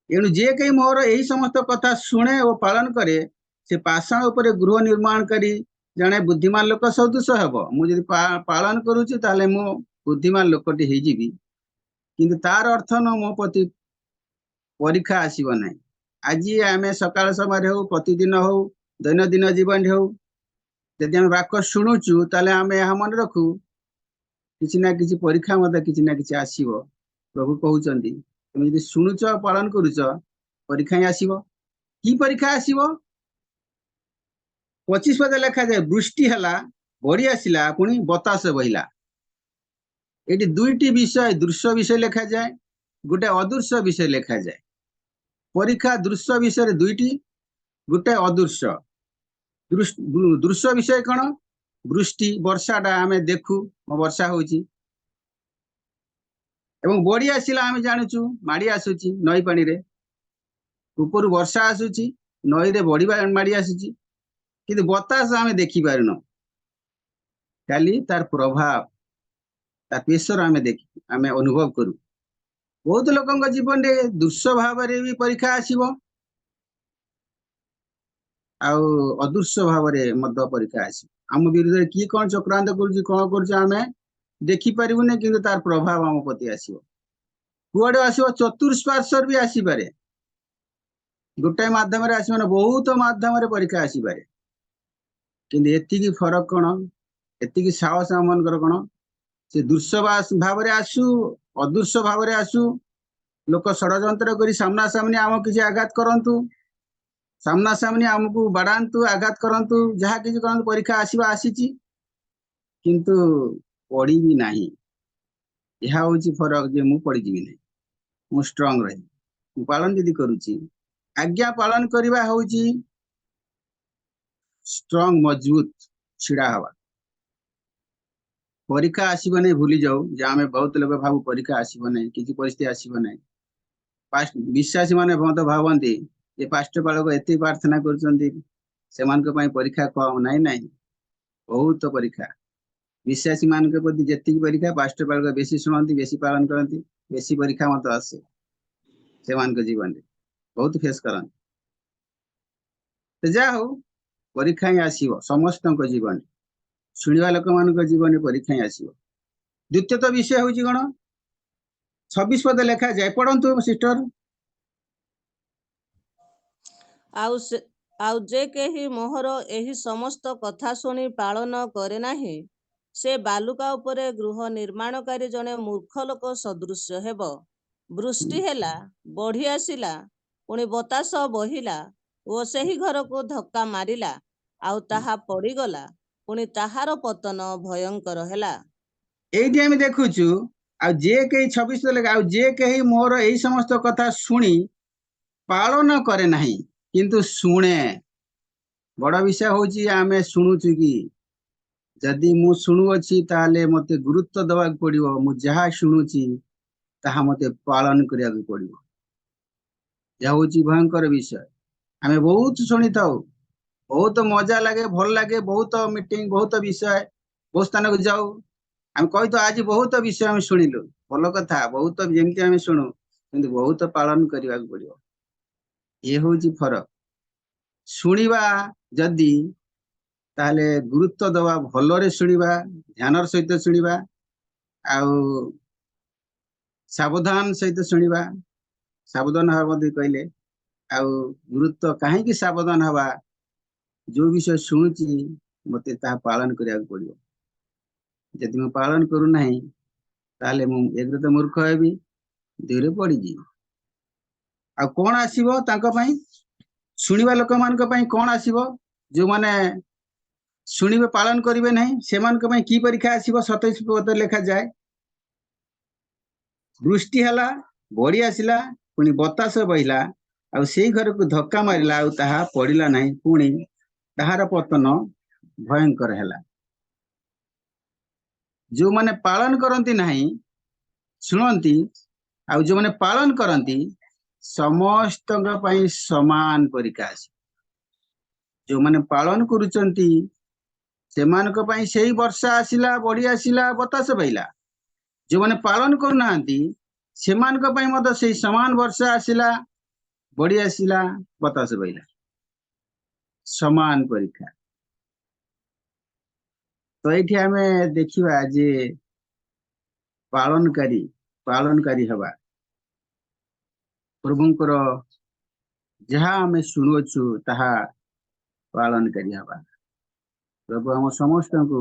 ଏଣୁ ଯିଏ କେହି ମୋହର ଏହି ସମସ୍ତ କଥା ଶୁଣେ ଓ ପାଳନ କରେ, ସେ ପାଷାଣ ଉପରେ ଗୃହ ନିର୍ମାଣକାରୀ जड़े बुद्धिमान लोक सदृश हेब मुझे पालन करुच्ची ताले मु बुद्धिमान लोकटी होइजिबी किंतु तार अर्थ न मो प्रति परीक्षा आसीब ना आज आम सकाल समय हो प्रतिदिन हो दैनंदिन जीवन हो जदि आम वाक्य शुणुचु ताले आम यह मन रखू किसी ना किसी परीक्षा मत किसी ना किसी आसीब प्रभु कहउचंदी तुम यदि शुणुच पालन करुच परीक्षा ही आसीब की परीक्षा आसीब 25 पद लिखा जाए वृष्टि हला बड़ी आसिला पुणी बतास बहिला ये दुईटी विषय दृश्य विषय लिखा जाए गोटे अदृश्य विषय लिखा जाए परीक्षा दृश्य विषय दुईटी गोटे अदृश्य दृश्य विषय कौन वृष्टि वर्षाटा आम देखू वर्षा होची एवं बड़ी आसिला आम जानूचु माड़ी आसुची नई पानी रे ऊपर वर्षा आसुची नई रे बड़ी माड़ी आसुची किंतु बतास आम देखी पारन खाली तार प्रभाव तार प्रेशर आम देख आम अनुभव करू बहुत लोक जीवन में दृश्य भाव भी परीक्षा आसीब अदृश्य भाव परीक्षा आसीब आम विरुद्ध किए कौन चक्रांत कौन देखी पारूने कि तार प्रभाव आम प्रति आसो कुआड़े आसो चतुष्पार्श्वर भी आसीपे गोटाए मध्यम आस बहुत मध्यम परीक्षा आसीपे किंतु एतिकी फरक कौन एतिकी साहस आम मनकर कौन से दृश्य भाव आसू अदृश्य भाव आसू लोक षड्यंत्र करी सामना सामने आम किसी आघात करंतु सामना सामने आमको बाड़ातु आघात करंतु जहाँ किसी करंतु परीक्षा आसीबा आसीची किंतु पड़ी भी नहीं यह हूँ फरक जे मु पड़ी जीवी नहीं मु स्ट्रांग रही पालन यदि करुची आज्ञा पालन करवा हूँ स्ट्रांग मजबूत छिड़ा हवा परीक्षा आसब नहीं भूली जाऊ जे आम बहुत लोग भाव परीक्षा आसब नहीं किसी परिस्थिति आसब नहीं विश्वासी माने बहुत भावती ये पास्ट बालक एत प्रार्थना कर परीक्षा कम नहीं नहीं बहुत परीक्षा विश्वासी मान प्रति जी परीक्षा पास्ट बालक बेसी शुणती बेसी पालन करती बेसी परीक्षा मत आसे से जीवन में बहुत फेस करती तो जा हो परीक्षा ही आसब समस्त जीवन शुणा लोक मान जीवन में परीक्षा ही आसब द्वितीय विषय हूँ कौन 26 पद लिखा जाए पढ़ंतु सिस्टर ଆଉ ଯେ କେହି ମୋହର ଏହି ସମସ୍ତ କଥା ଶୁଣି ପାଳନ କରେ ନାହିଁ ସେ ବାଲୁକା ଉପରେ ଗୃହ ନିର୍ମାଣକାରୀ ଜଣେ ମୂର୍ଖ ଲୋକ ସଦୃଶ୍ୟ ହେବ। ବୃଷ୍ଟି ହେଲା, ବଢି ଆସିଲା, ପୁଣି ବତାସ ବହିଲା ଓ ସେହି ଘରକୁ ଧକ୍କା ମାରିଲା, ଆଉ ତାହା ପଡିଗଲା, ପୁଣି ତାହାର ପତନ ଭୟଙ୍କର ହେଲା। ଏଇଠି ଆମେ ଦେଖୁଛୁ ଆଉ ଯେ କେହି 26 ଲେଖା ଆଉ ଯେ କେହି ମୋର ଏହି ସମସ୍ତ କଥା ଶୁଣି ପାଳନ करे ନାହିଁ किंतु शुणे बड़ विषय हूँ आम शुणुचु कि जदि मु शुणुअछि ताले मते गुरुत्व दवा पड़ो मु जहाँ शुणुची ताहा मते पालन करिया पड़ो यह हूँ भयंकर विषय आम बहुत शुणी था बहुत मजा लगे भल लगे बहुत मीटिंग बहुत विषय बहुत स्थान को जाऊ आम कही तो आज बहुत विषय आम शुणिलु भल कथा बहुत जमती आम शुणु कि बहुत पालन करने पड़ो ये हूँ फरक शुणिबा जदि ताले गुरुत्व दवा भलरे शुणिबा ध्यान सहित शुणिबा आउ सावधान सहित शुणिबा सावधान हवा कहले आउ गुरुत्व कहीं सावधान हवा जो विषय शुणुची मते ता पालन करिया पड़ो जदि मु पालन करू नहीं ताले मु एक तो मूर्ख हेबी दुई पड़ी जी आ कौन आसीबो तांको पई शुणिबा लोक मानक पई कौन आसीबो जो माने शुणिबे पालन करिवे नहीं से मानक पई की परीक्षा आसीबो 27 पद लिखा जाए वृष्टि हला बड़ी आसिला पुणी बतास बहिला आ सेई घर को धक्का मारिला आ ताहा पड़िला नहीं पुणी ताहार पतन भयंकर हैला जो माने पालन करंती नहीं शुणती आ जो माने पालन करंती समस्त समान परीक्षा जो माने पालन करुचंती से मानक पई सेही वर्षा आसिला बड़ी आसिला बतास बहिला जो माने पालन करूना से मानक पई मत सेही समान वर्षा आसिला बड़ी आसिला बतास बहिला समान परीक्षा तो ये आम देखा जे पालनकारी हवा प्रभुंकर जहाँ आम शुणुचु ताहा पालनकारी हवा। प्रभु आम समस्त को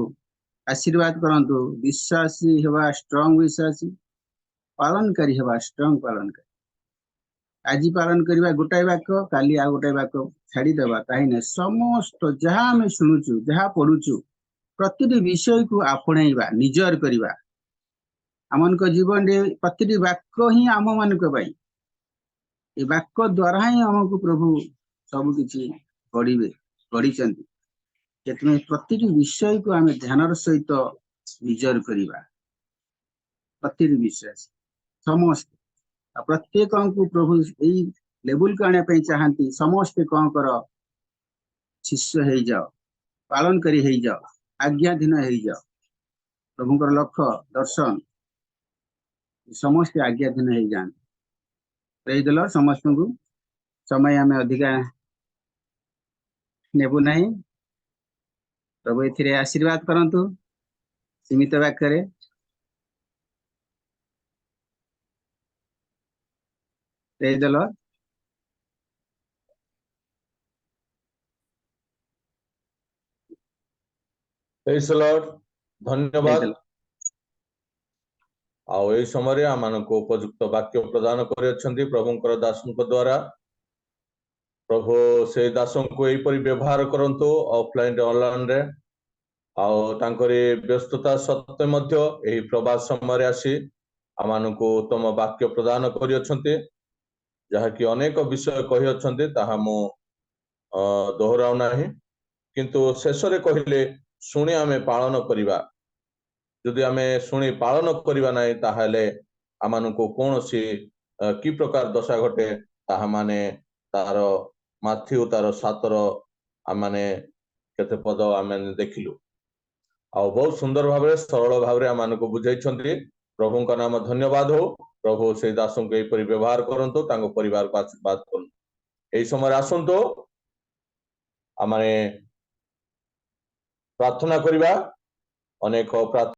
आशीर्वाद करंतु विश्वासी हवा स्ट्रांग विश्वासी पालनकारी हवा स्ट्रांग पालनकारी। आज पालन करवा गोटाए वाक्य काली आ गोटाए वाक्य छाड़ीदेवा कहीं समस्त जहाँ आम शुणुचु जहाँ पढ़ुचु प्रति विषय को आपणेबा निजर करवा आम जीवन में प्रति वाक्य ही आम मान ये वाक्य द्वारा ही आमको प्रभु सब किसी गढ़ी प्रति विषय को आम ध्यान सहित निजर करवा प्रति विषय समस्त प्रत्येक को प्रभु यही लेवल को आने चाहती समस्ते कौन कर शिष्य हो जाओ पालन करी हो जाओ आज्ञाधीन हो जाओ प्रभुंकर लक्ष्य दर्शन समस्ते आज्ञाधीन हो जाए। Praise the Lord. समस्त को समय आम अधिका नेबू ना प्रभु ए आशीर्वाद करंतु सीमित वाक्य praise the lord. Praise the lord. धन्यवाद। Praise the lord. आउ ए समय आमानको उपयुक्त वाक्य प्रदान करियछन्ति प्रभुंकर दासଙ୍କ द्वारा। प्रभु से दासों को एपरि व्यवहार करंतु ऑफलाइन रे ऑनलाइन रे आउ तांकरी व्यस्तता सत्वे मध्य एही प्रवास समय आसी आमानको उत्तम वाक्य प्रदान करियछन्ति जहा कि अनेक विषय कहियछन्ति ताहा मो दोहराउ नाही किंतु शेष रे कहिले सुनी आमे पालन करिबा। यदि आमे शुणी पालन करिबा नाही ताहाले आमानको कोनोसी कि प्रकार दशा घटे ताहा माने तार माथ्यू तार 7 आमाने केते पद आमे देखिलु आ बहुत सुंदर भाव सरल भाव आमानको बुझाइछन्ति। प्रभु का नाम धन्यवाद हो। प्रभु से दासों को एपरि व्यवहार करंतु तांको परिवार को आशीर्वाद करंतु। एई समय आसंतो आमाने प्रार्थना करिबा। अनेक